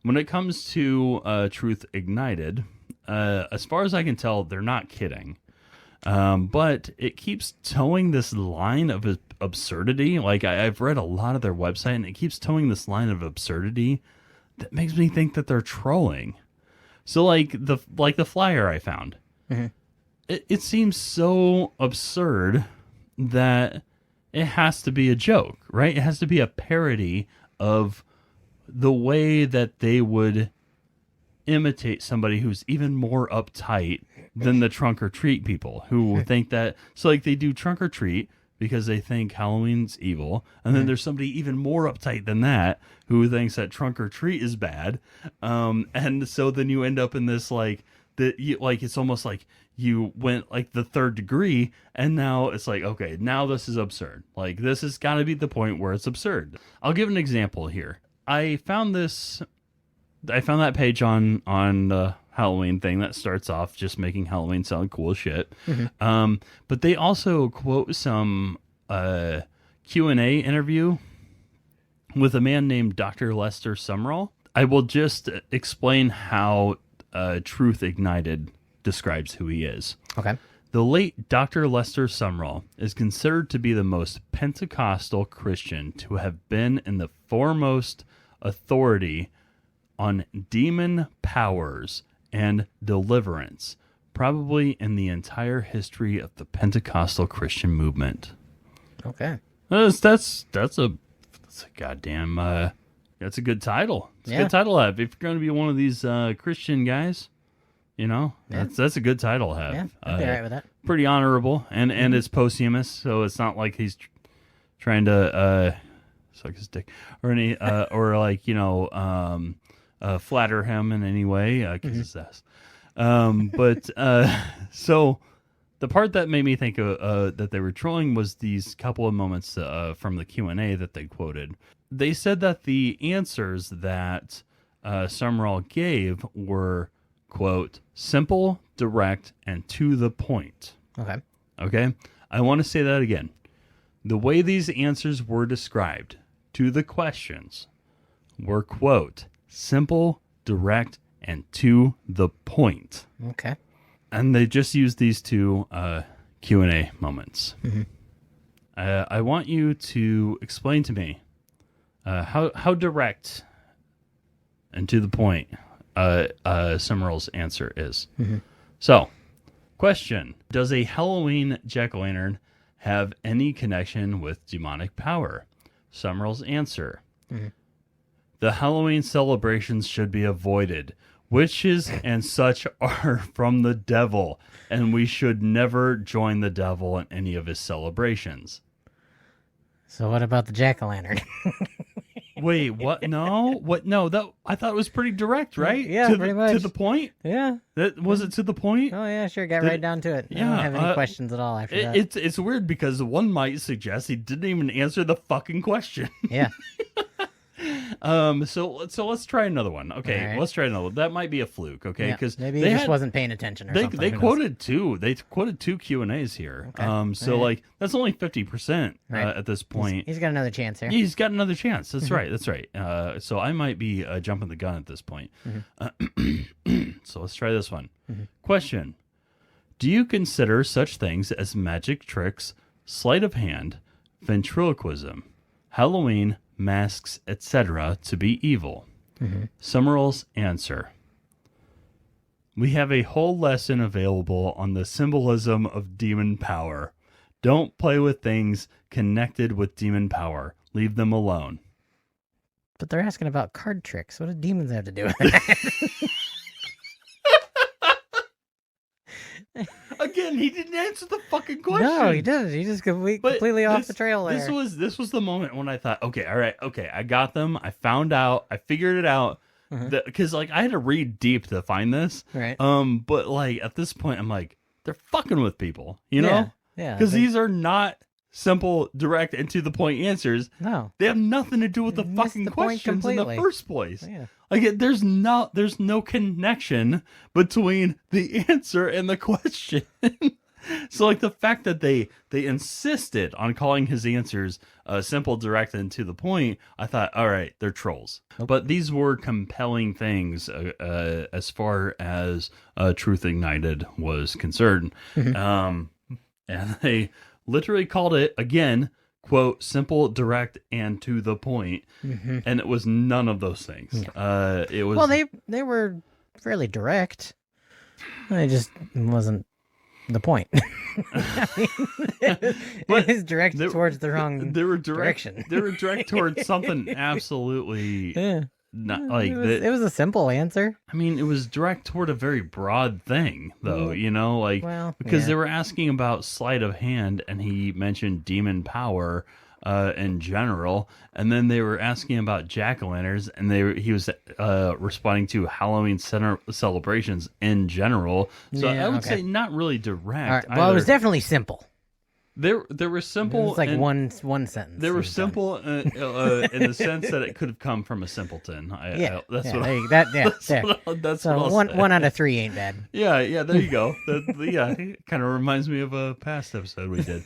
when it comes to Truth Ignited, as far as I can tell, they're not kidding. But it keeps towing this line of absurdity. Like I've read a lot of their website, and it keeps towing this line of absurdity that makes me think that they're trolling. So like the flyer I found, Mhm. it seems so absurd that it has to be a joke, right? It has to be a parody of the way that they would imitate somebody who's even more uptight than the trunk or treat people who think that. So like they do trunk or treat because they think Halloween's evil, and then there's somebody even more uptight than that who thinks that trunk or treat is bad, and so then you end up in this like it's almost like you went like the third degree, and now it's like, okay, now this is absurd. Like this has got to be the point where it's absurd. I'll give an example here. I found that page on the Halloween thing that starts off just making Halloween sound cool as shit. But they also quote some Q&A interview with a man named Dr. Lester Sumrall. I will just explain how Truth Ignited describes who he is. Okay. The late Dr. Lester Sumrall is considered to be the most Pentecostal Christian to have been in the foremost authority on demon powers and deliverance, probably in the entire history of the Pentecostal Christian movement. Okay. That's a goddamn that's a good title. It's a good title to have. If you're going to be one of these Christian guys, you know, that's a good title to have. Yeah, I'd be all right with that. Pretty honorable, and it's posthumous, so it's not like he's trying to suck his dick or any or like, you know, flatter him in any way, kiss his ass. But so the part that made me think that they were trolling was these couple of moments from the Q&A that they quoted. They said that the answers that Sumrall gave were, quote, simple, direct, and to the point. Okay. Okay? I want to say that again. The way these answers were described to the questions were, quote, simple, direct, and to the point. Okay. And they just used these two Q&A moments. I want you to explain to me how direct and to the point Sumrall's answer is. So, question. Does a Halloween jack-o'-lantern have any connection with demonic power? Sumrall's answer. The Halloween celebrations should be avoided. Witches and such are from the devil, and we should never join the devil in any of his celebrations. So what about the jack-o'-lantern? Wait, what? No, what? No, that I thought it was pretty direct, right? Yeah, to pretty to much. the point. Yeah. That was it to the point. Oh yeah, sure. Got right down to it. I yeah, don't have any questions at all after that. It's weird because one might suggest he didn't even answer the fucking question. Yeah. So let's try another one. Okay, All right. let's try another one. That might be a fluke. Okay, Yeah, because maybe he just wasn't paying attention or something. they Who knows? quoted two. They quoted two Q&As here. Okay. So All right. like that's only 50% Right. at this point. He's got another chance here. He's got another chance. That's Mm-hmm. right. That's right. So I might be jumping the gun at this point. Mm-hmm. So let's try this one. Question: do you consider such things as magic tricks, sleight of hand, ventriloquism, Halloween, masks, etc., to be evil? Summerall's answer: we have a whole lesson available on the symbolism of demon power. Don't play with things connected with demon power. Leave them alone. But they're asking about card tricks. What do demons have to do with that? Again, he didn't answer the fucking question. No, he didn't. He just But completely off this- the trail there. This was the moment when I thought, okay, all right, okay, I got them. I found out. I figured it out. Because like I had to read deep to find this. Right. But like at this point, I'm like, they're fucking with people, you know? Yeah. Because these are not simple, direct, and to the point answers. No. They have nothing to do with the You missed fucking the point questions in the completely. first place. Yeah. Like there's no connection between the answer and the question. So like the fact that they insisted on calling his answers simple, direct, and to the point, I thought, all right, they're trolls. But these were compelling things as far as Truth Ignited was concerned. And they literally called it, again, quote, simple, direct, and to the point. And it was none of those things. It was Well, they were fairly direct. It just wasn't the point. I mean, it was directed towards the wrong they were direct, direction. They were direct towards something absolutely Yeah. not like It was a simple answer. I mean, it was direct toward a very broad thing, though, you know, like because yeah. they were asking about sleight of hand, and he mentioned demon power in general, and then they were asking about jack-o'-lanterns, and he was responding to Halloween celebrations in general. So Yeah, I would okay. say not really direct. All right. Well, it was either. definitely simple. They were It simple. was like and- one sentence. They it were was done. simple in the sense that it could have come from a simpleton. Yeah. That's yeah, what. there you- that, yeah, That's there. what. That's So what I'll one say. 1 out of 3 ain't bad. Yeah, there you go. Yeah, it kind of reminds me of a past episode we did.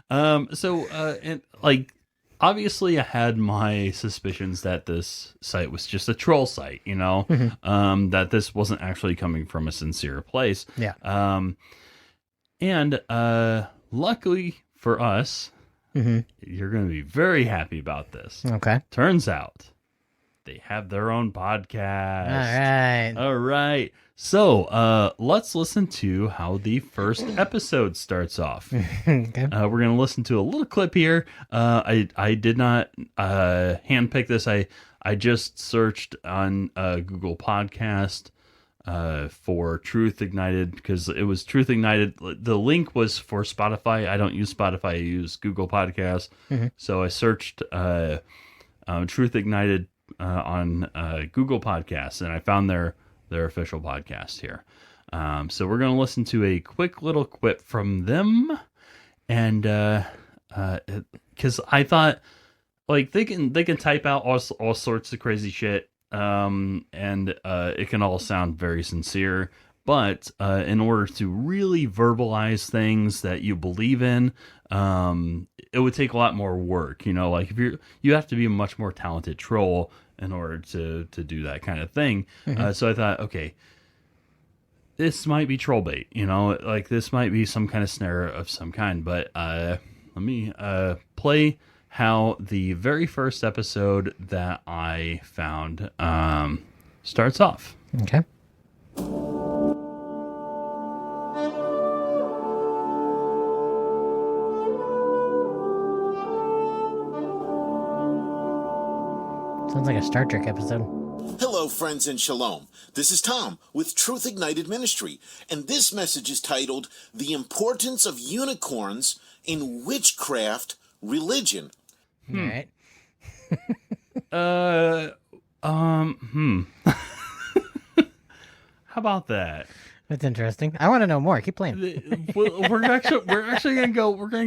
And like, obviously, I had my suspicions that this site was just a troll site. You know, that this wasn't actually coming from a sincere place. Yeah. And luckily for us, you're going to be very happy about this. Okay. Turns out they have their own podcast. All right. All right. So let's listen to how the first episode starts off. Okay. We're going to listen to a little clip here. I did not handpick this. I just searched on Google Podcast for Truth Ignited because it was Truth Ignited. The link was for Spotify. I don't use Spotify. I use Google Podcasts. So I searched Truth Ignited on Google Podcasts, and I found their official podcast here. So we're going to listen to a quick little quip from them, and because I thought like they can type out all sorts of crazy shit, and it can all sound very sincere. But in order to really verbalize things that you believe in, it would take a lot more work. You know, like if you have to be a much more talented troll in order to do that kind of thing. So I thought, okay, this might be troll bait. You know, like this might be some kind of snare of some kind. But let me play how the very first episode that I found starts off. Okay. Sounds like a Star Trek episode. Hello, friends, and shalom. This is Tom with Truth Ignited Ministry, and this message is titled The Importance of Unicorns in Witchcraft Religion. All right. How about that? That's interesting. I want to know more. Keep playing. We're actually gonna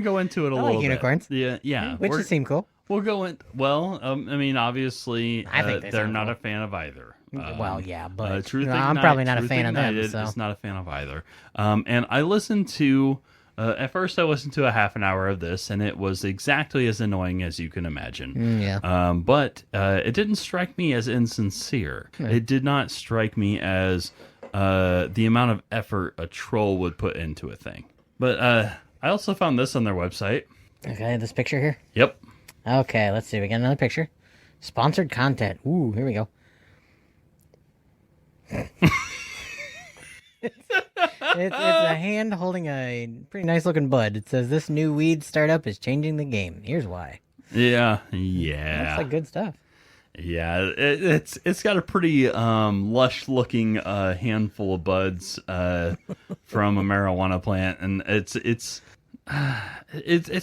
go into it a I like little bit. unicorns. Yeah. Witches seem cool. We'll go in. Well, I mean, obviously, I think they they're sound not cool. a fan of either. Well, yeah, but Truth I'm Ignite- probably not a Truth fan of them. Ignited So is not a fan of either. And I listened to. At first, I listened to a half an hour of this, and it was exactly as annoying as you can imagine. yeah. But it didn't strike me as insincere. It did not strike me as the amount of effort a troll would put into a thing. But I also found this on their website. Okay, this picture here. Yep. Okay, let's see. We got another picture. Sponsored content. Ooh, here we go. It's a hand holding a pretty nice looking bud. It says this new weed startup is changing the game. Here's why. Yeah. Looks like good stuff. Yeah, it's got a pretty lush looking handful of buds from a marijuana plant, and it's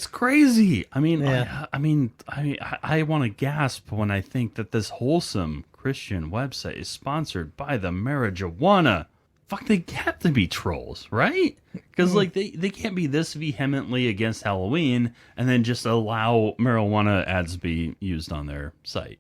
crazy. I mean, Yeah. I want to gasp when I think that this wholesome Christian website is sponsored by the marijuana. Fuck, they have to be trolls, right? Because like they can't be this vehemently against Halloween and then just allow marijuana ads to be used on their site.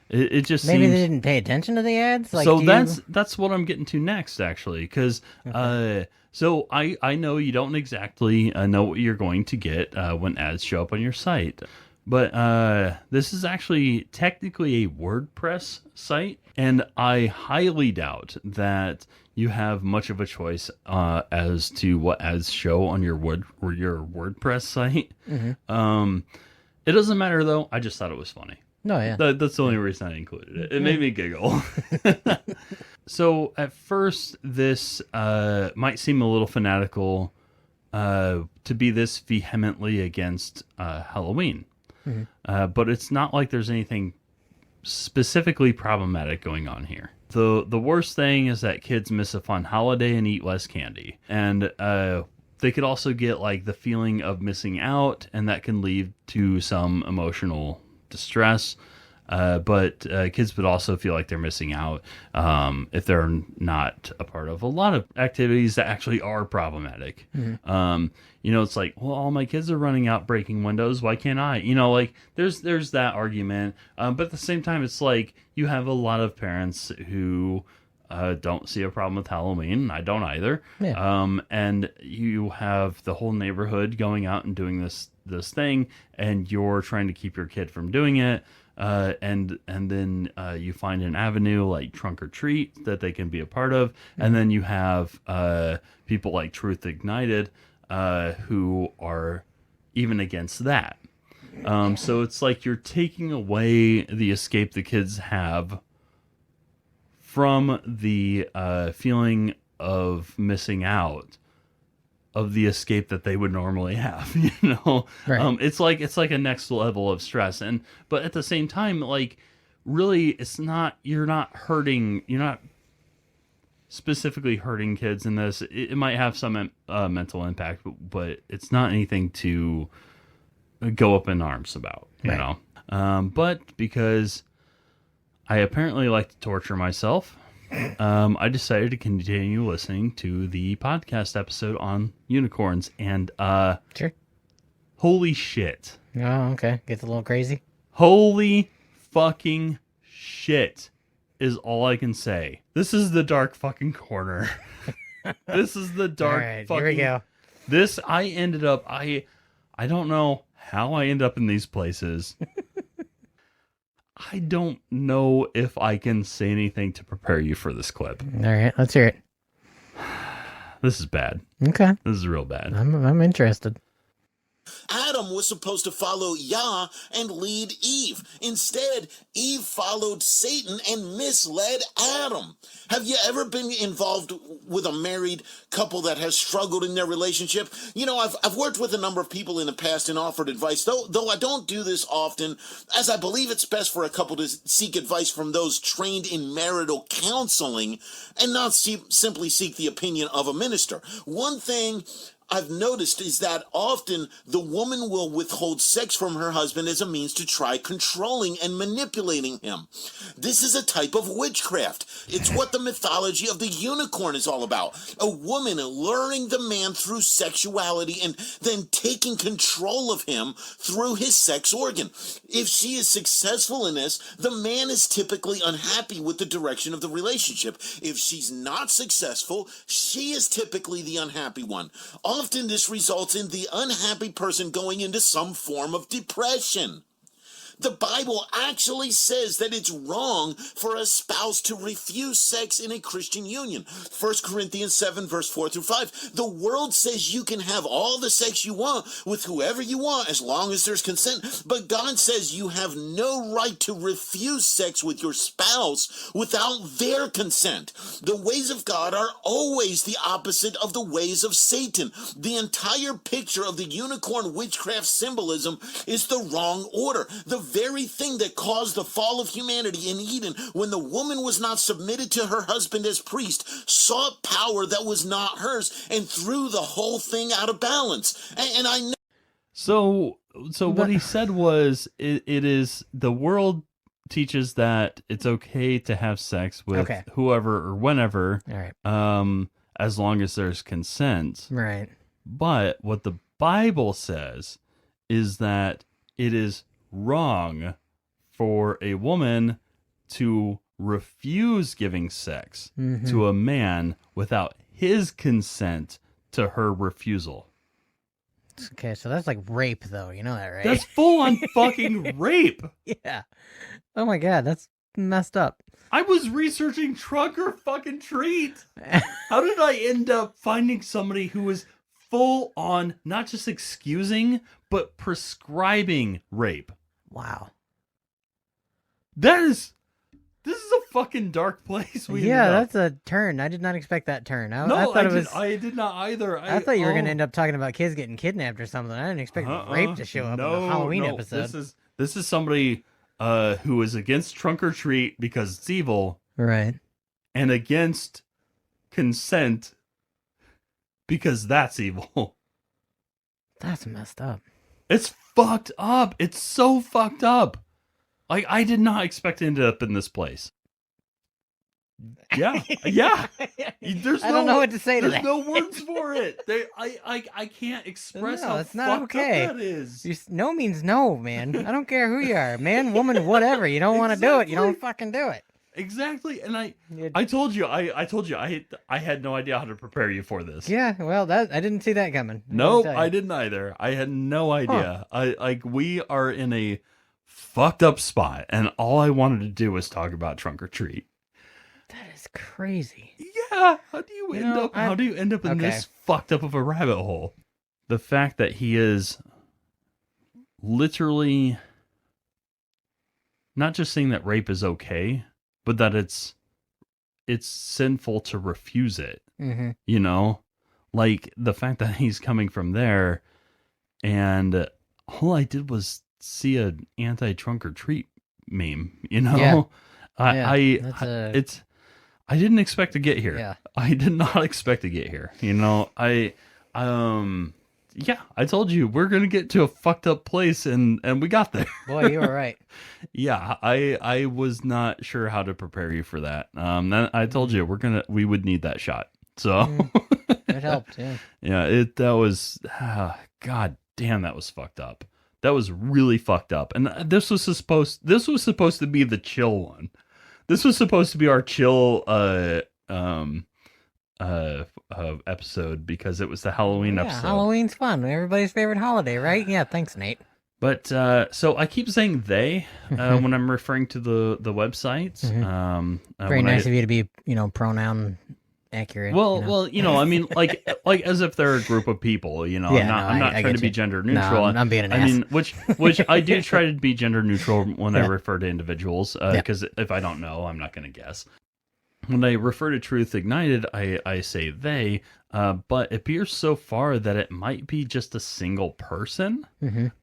It just Maybe seems... they didn't pay attention to the ads. Like, So do you- that's what I'm getting to next, actually, because so I know you don't exactly know what you're going to get when ads show up on your site, but this is actually technically a WordPress site, and I highly doubt that you have much of a choice as to what ads show on your WordPress site. It doesn't matter though. I just thought it was funny. No, yeah. That's the only reason I included it. It made me giggle. So at first, this might seem a little fanatical to be this vehemently against Halloween. But it's not like there's anything specifically problematic going on here. The worst thing is that kids miss a fun holiday and eat less candy. And they could also get like the feeling of missing out, and that can lead to some emotional distress. But kids would also feel like they're missing out if they're not a part of a lot of activities that actually are problematic. It's like, well, all my kids are running out breaking windows. Why can't I? Like there's that argument. But at the same time, it's like you have a lot of parents who don't see a problem with Halloween. I don't either. Yeah. And you have the whole neighborhood going out and doing this thing, and you're trying to keep your kid from doing it. And then you find an avenue like Trunk or Treat that they can be a part of, and then you have people like Truth Ignited who are even against that. So it's like you're taking away the escape the kids have from the feeling of missing out, of the escape that they would normally have, Right. It's like a next level of stress, but at the same time, like, really, you're not specifically hurting kids in this. It might have some mental impact, but it's not anything to go up in arms about, Right. But because I apparently like to torture myself, I decided to continue listening to the podcast episode on unicorns, and Sure. holy shit. Oh, okay. Gets a little crazy. Holy fucking shit is all I can say. This is the dark fucking corner. This is the dark All right, fucking... here we go. This, I ended up... I don't know how I end up in these places. I don't know if I can say anything to prepare you for this clip. All right, let's hear it. This is bad. Okay. This is real bad. I'm interested. Adam was supposed to follow Yah and lead Eve. Instead, Eve followed Satan and misled Adam. Have you ever been involved with a married couple that has struggled in their relationship? I've worked with a number of people in the past and offered advice, though I don't do this often, as I believe it's best for a couple to seek advice from those trained in marital counseling and not simply seek the opinion of a minister. One thing I've noticed is that often the woman will withhold sex from her husband as a means to try controlling and manipulating him. This is a type of witchcraft. It's what the mythology of the unicorn is all about. A woman luring the man through sexuality and then taking control of him through his sex organ. If she is successful in this, the man is typically unhappy with the direction of the relationship. If she's not successful, she is typically the unhappy one. Often this results in the unhappy person going into some form of depression. The Bible actually says that it's wrong for a spouse to refuse sex in a Christian union. 1 Corinthians 7, verse 4 through 5. The world says you can have all the sex you want with whoever you want as long as there's consent. But God says you have no right to refuse sex with your spouse without their consent. The ways of God are always the opposite of the ways of Satan. The entire picture of the unicorn witchcraft symbolism is the wrong order. The very thing that caused the fall of humanity in Eden, when the woman was not submitted to her husband as priest, sought power that was not hers and threw the whole thing out of balance. And I know. So what he said was, it is the world teaches that it's okay to have sex with whoever or whenever, All right. as long as there's consent. Right. But what the Bible says is that it is wrong for a woman to refuse giving sex to a man without his consent to her refusal. Okay, so that's like rape, though. You know that, right? That's full on fucking rape. Yeah. Oh my God, that's messed up. I was researching Trunk or Fucking Treat. How did I end up finding somebody who was full on not just excusing, but prescribing rape? Wow. This is a fucking dark place. That's a turn. I did not expect that turn. I did not either. I thought you were going to end up talking about kids getting kidnapped or something. I didn't expect rape to show up in the Halloween episode. This is somebody who is against Trunk or Treat because it's evil. Right. And against consent because that's evil. That's messed up. It's fucked up. It's so fucked up. Like, I did not expect to end up in this place. Yeah. I don't know what to say to that. There's no words for it. I can't express how it's not fucked okay. up that is. No means no, man. I don't care who you are. Man, woman, whatever. You don't want to do it. You don't fucking do it. Exactly. And I told you, I had no idea how to prepare you for this. Yeah, well, I didn't see that coming. No, I didn't either. I had no idea. We are in a fucked up spot, and all I wanted to do was talk about Trunk or Treat. That is crazy. Yeah. How do you end up in this fucked up of a rabbit hole? The fact that he is literally not just saying that rape is okay, but that it's sinful to refuse it. Mm-hmm. You know, like the fact that he's coming from there, and all I did was see an anti-Trunk or Treat meme. You know, I didn't expect to get here. Yeah. I did not expect to get here. You know, I told you we're gonna get to a fucked up place, and we got there. Boy, you were right. Yeah, I was not sure how to prepare you for that. I told you we would need that shot. So it helped. Yeah. Yeah. That was God damn. That was fucked up. That was really fucked up. And this was supposed to be the chill one. This was supposed to be our chill episode because it was the Halloween episode. Halloween's fun. Everybody's favorite holiday, right? Yeah, thanks, Nate. But so I keep saying they when I'm referring to the websites. Very nice of you to be, pronoun accurate. Well, I mean, like as if they're a group of people, I'm not trying to be gender neutral. No, I'm being an ass. I mean, which I do try to be gender neutral when I refer to individuals, because if I don't know, I'm not going to guess. When I refer to Truth Ignited, I say they, but it appears so far that it might be just a single person.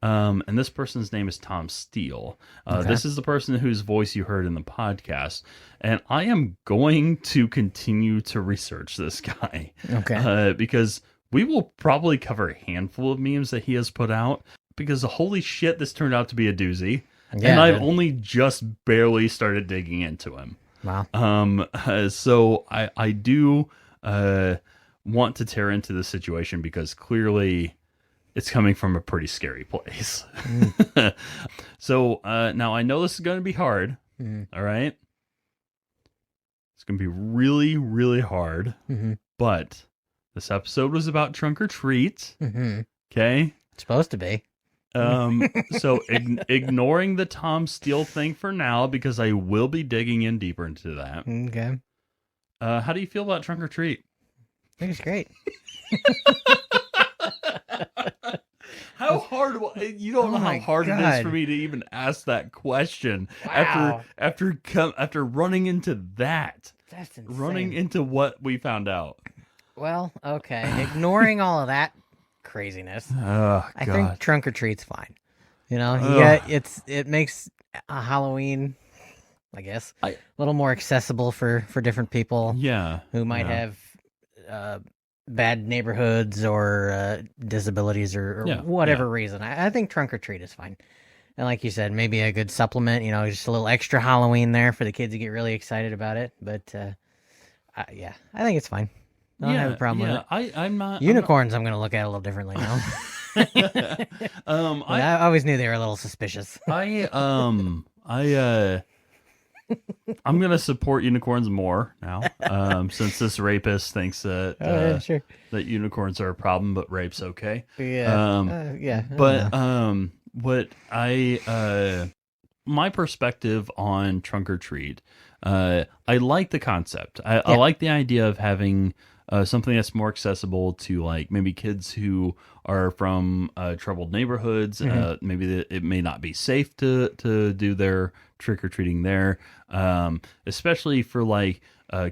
And this person's name is Tom Steele. This is the person whose voice you heard in the podcast. And I am going to continue to research this guy. Okay. Because we will probably cover a handful of memes that he has put out because holy shit, this turned out to be a doozy. Yeah, and I've dude. only just barely started digging into him. Wow. So I do want to tear into the situation because clearly it's coming from a pretty scary place. So now I know this is going to be hard. All right. It's going to be really, really hard. But this episode was about Trunk or Treat. Okay. It's supposed to be. So ignoring the Tom Steele thing for now, because I will be digging in deeper into that. Okay. How do you feel about Trunk or Treat? I think it's great. How hard? You don't know how my hard it is God. for me to even ask that question Wow. after running into that, That's insane. running into what we found out. Well, okay. Ignoring all of that craziness, Oh I God. think Trunk or Treat's fine. You know, Ugh. yeah, it makes Halloween, I guess, I- a little more accessible for different people Yeah. who might yeah. have bad neighborhoods or disabilities or Yeah, whatever reason. I think Trunk or Treat is fine. And like you said, maybe a good supplement, you know, just a little extra Halloween there for the kids to get really excited about it. But yeah, I think it's fine. I don't have a problem with it. I'm not. Unicorns, I'm going to look at a little differently now. I always knew they were a little suspicious. I'm gonna support unicorns more now, since this rapist thinks that Yeah, sure. that unicorns are a problem, but rape's okay. Yeah, yeah. I don't But know. what my perspective on Trunk or Treat, I like the concept. I Yeah. like the idea of having something that's more accessible to like maybe kids who are from troubled neighborhoods. Maybe it may not be safe to do their trick or treating there, especially for like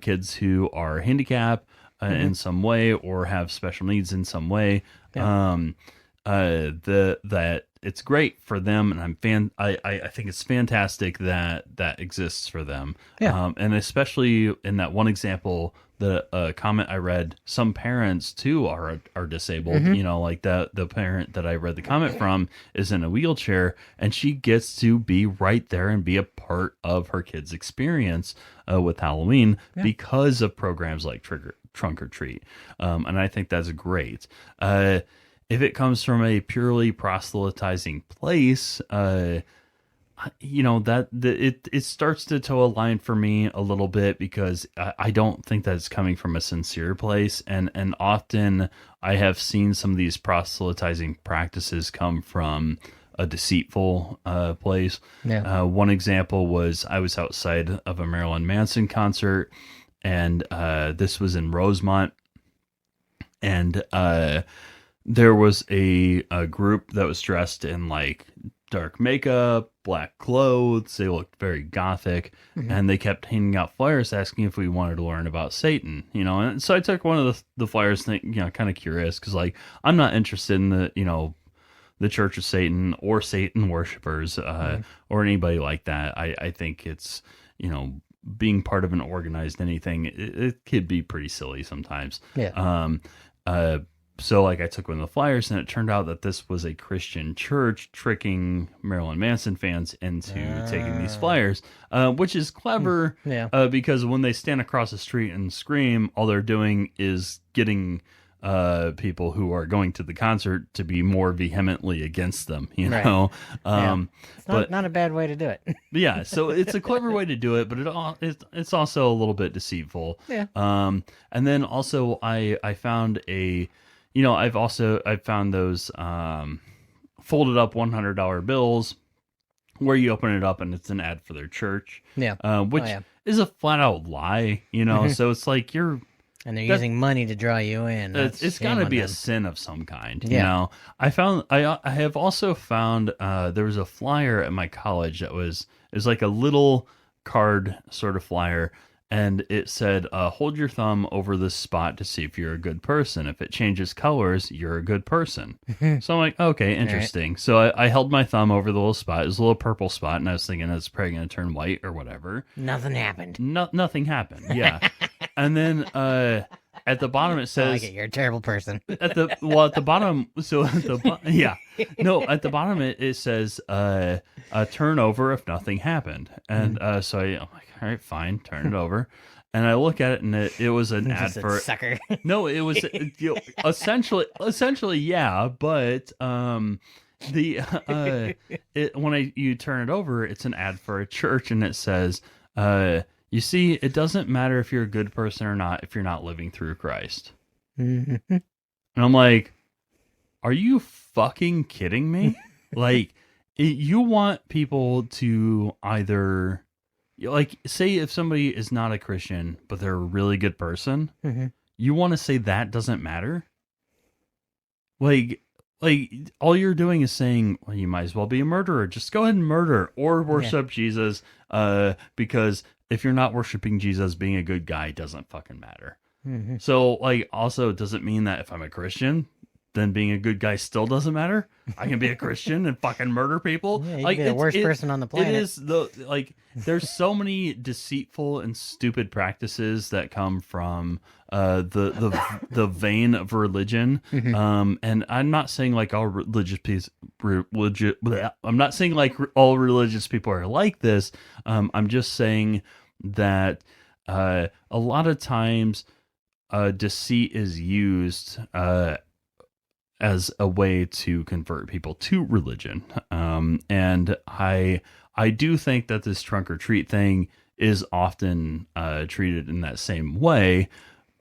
kids who are handicapped in some way or have special needs in some way. That it's great for them, and I think it's fantastic that exists for them. Yeah. And especially in that one example, the comment I read, some parents too are disabled. You know, like the parent that I read the comment from is in a wheelchair, and she gets to be right there and be a part of her kid's experience with Halloween because of programs like Trunk or Treat. And I think that's great. If it comes from a purely proselytizing place, you know, it starts to toe a line for me a little bit because I don't think that it's coming from a sincere place, and often I have seen some of these proselytizing practices come from a deceitful place. Yeah. One example was I was outside of a Marilyn Manson concert, and this was in Rosemont, and there was a group that was dressed in like dark makeup, black clothes. They looked very gothic, and they kept handing out flyers asking if we wanted to learn about Satan, you know. And so I took one of the flyers, you know, kind of curious because like I'm not interested in the Church of Satan or Satan worshipers or anybody like that. I think it's, you know, being part of an organized anything, it could be pretty silly sometimes. Yeah. So like I took one of the flyers, and it turned out that this was a Christian church tricking Marilyn Manson fans into taking these flyers, which is clever. Yeah. Because when they stand across the street and scream, all they're doing is getting people who are going to the concert to be more vehemently against them, you Right. know. It's not a bad way to do it. Yeah, so it's a clever way to do it, but it's also a little bit deceitful. Yeah. And then also I found I've found those folded up $100 bills where you open it up and it's an ad for their church. Yeah. Which yeah. is a flat out lie, you know. So it's like And they're That- using money to draw you in. it's got to be a sin of some kind, you Yeah. know. I have also found there was a flyer at my college that was like a little card sort of flyer, and it said, hold your thumb over this spot to see if you're a good person. If it changes colors, you're a good person. So I'm like, okay, interesting. So I held my thumb over the little spot. It was a little purple spot, and I was thinking it's probably going to turn white or whatever. Nothing happened. Nothing happened. Yeah. And then at the bottom it I says like it. You're a terrible person. at the bottom, so at the yeah, no, at the bottom it says turn over if nothing happened, and so I'm like, all right, fine, turn it over, and I look at it and it was an ad Just a for sucker. no, it was essentially yeah, but the when you turn it over, it's an ad for a church, and it says you see, it doesn't matter if you're a good person or not if you're not living through Christ. Mhm. And I'm like, are you fucking kidding me? Like, you want people to either, like, say if somebody is not a Christian, but they're a really good person, Mhm. you want to say that doesn't matter? Like, all you're doing is saying, well, you might as well be a murderer. Just go ahead and murder or worship Jesus, because if you're not worshiping Jesus, being a good guy doesn't fucking matter. Mhm. So, like, also, does it mean that if I'm a Christian, then being a good guy still doesn't matter? I can be a Christian and fucking murder people? Yeah, you Like, can be the worst person on the planet. It is, there's so many deceitful and stupid practices that come from the vein of religion. Mhm. And I'm not saying like all I'm not saying like all religious people are like this. I'm just saying that a lot of times deceit is used as a way to convert people to religion. And I do think that this trunk or treat thing is often treated in that same way,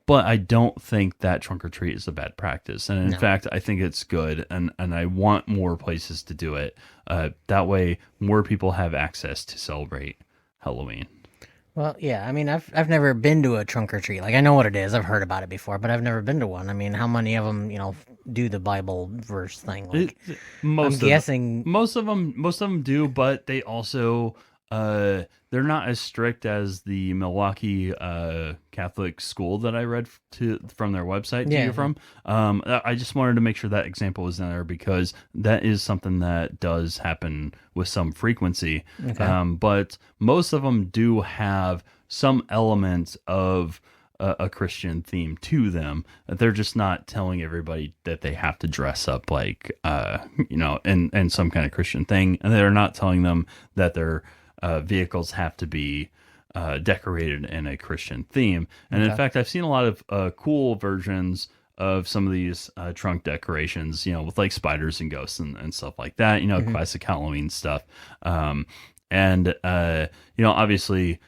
but I don't think that trunk or treat is a bad practice. And in No. fact, I think it's good, and I want more places to do it. That way, more people have access to celebrate Halloween. Well, yeah. I mean, I've never been to a trunk or treat. Like, I know what it is. I've heard about it before, but I've never been to one. I mean, how many of them, do the Bible verse thing? Like, Most I'm guessing. most of them do, but they also they're not as strict as the Milwaukee Catholic school that I read from their website to Yeah. you from. I just wanted to make sure that example was in there because that is something that does happen with some frequency. Okay. But most of them do have some element of a Christian theme to them. They're just not telling everybody that they have to dress up like, in some kind of Christian thing. And they're not telling them that their vehicles have to be decorated in a Christian theme. And in Okay. fact, I've seen a lot of cool versions of some of these trunk decorations, with like spiders and ghosts and stuff like that, classic Halloween stuff. Obviously,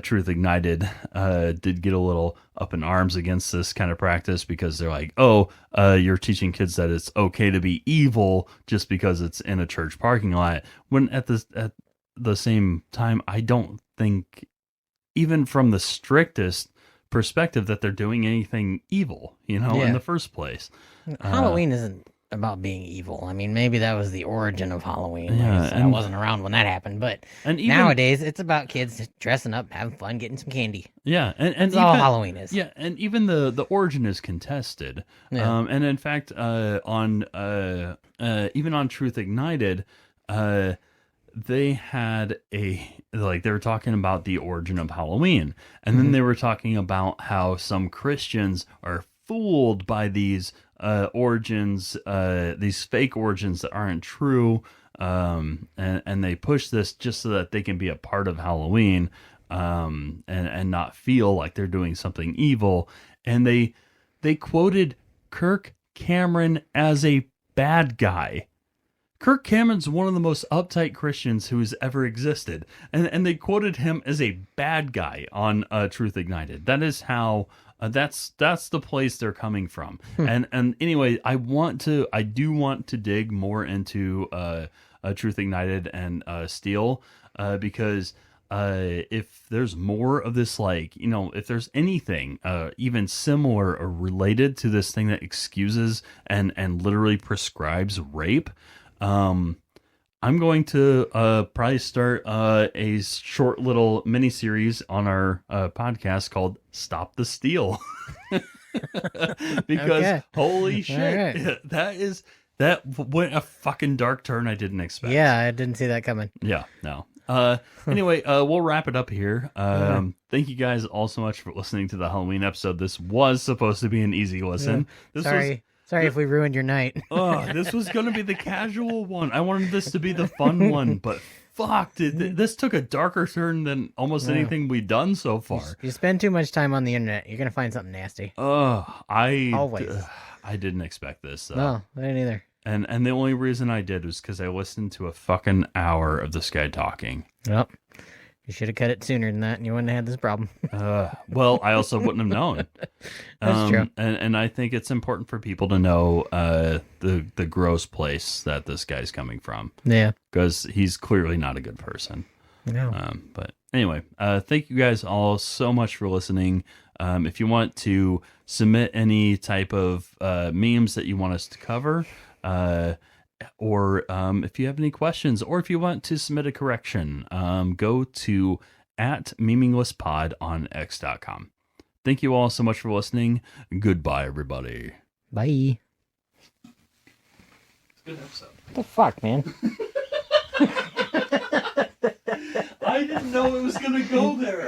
Truth Ignited did get a little up in arms against this kind of practice because they're like, you're teaching kids that it's okay to be evil just because it's in a church parking lot. When at the same time, I don't think, even from the strictest perspective, that they're doing anything evil, Yeah. in the first place. Halloween isn't about being evil. I mean, maybe that was the origin of Halloween. Yeah, Like I said, I and- wasn't around when that happened, but And even nowadays it's about kids dressing up, having fun, getting some candy. yeah, and That's all even- Halloween is. Yeah, and even the origin is contested. Yeah. And in fact, even on Truth Ignited, they had they were talking about the origin of Halloween, and then they were talking about how some Christians are fooled by these origins, these fake origins that aren't true, and they push this just so that they can be a part of Halloween, and not feel like they're doing something evil. And they quoted Kirk Cameron as a bad guy. Kirk Cameron's one of the most uptight Christians who has ever existed, and they quoted him as a bad guy on Truth Ignited. That is how that's the place they're coming from. And anyway, I do want to dig more into Truth Ignited and Steel, because if there's more of this, if there's anything even similar or related to this thing that excuses and literally prescribes rape, I'm going to probably start a short little mini series on our podcast called "Stop the Steal," because Okay. holy shit, right. that went a fucking dark turn I didn't expect. Yeah, I didn't see that coming. Yeah, no. Anyway, we'll wrap it up here. Thank you guys all so much for listening to the Halloween episode. This was supposed to be an easy listen. This Sorry if we ruined your night. this was going to be the casual one. I wanted this to be the fun one, but fuck, this took a darker turn than almost anything we've done so far. You spend too much time on the internet, you're gonna find something nasty. I didn't expect this. So. No, I didn't either. And the only reason I did was because I listened to a fucking hour of this guy talking. Yep. You should have cut it sooner than that, and you wouldn't have had this problem. Well, I also wouldn't have known. That's true. And I think it's important for people to know the gross place that this guy's coming from. Yeah. Because he's clearly not a good person. No. But anyway, thank you guys all so much for listening. If you want to submit any type of memes that you want us to cover, or if you have any questions, or if you want to submit a correction, go to @meminglesspod on x.com. Thank you all so much for listening. Goodbye, everybody. Bye. Good episode. What the fuck, man? I didn't know it was going to go there.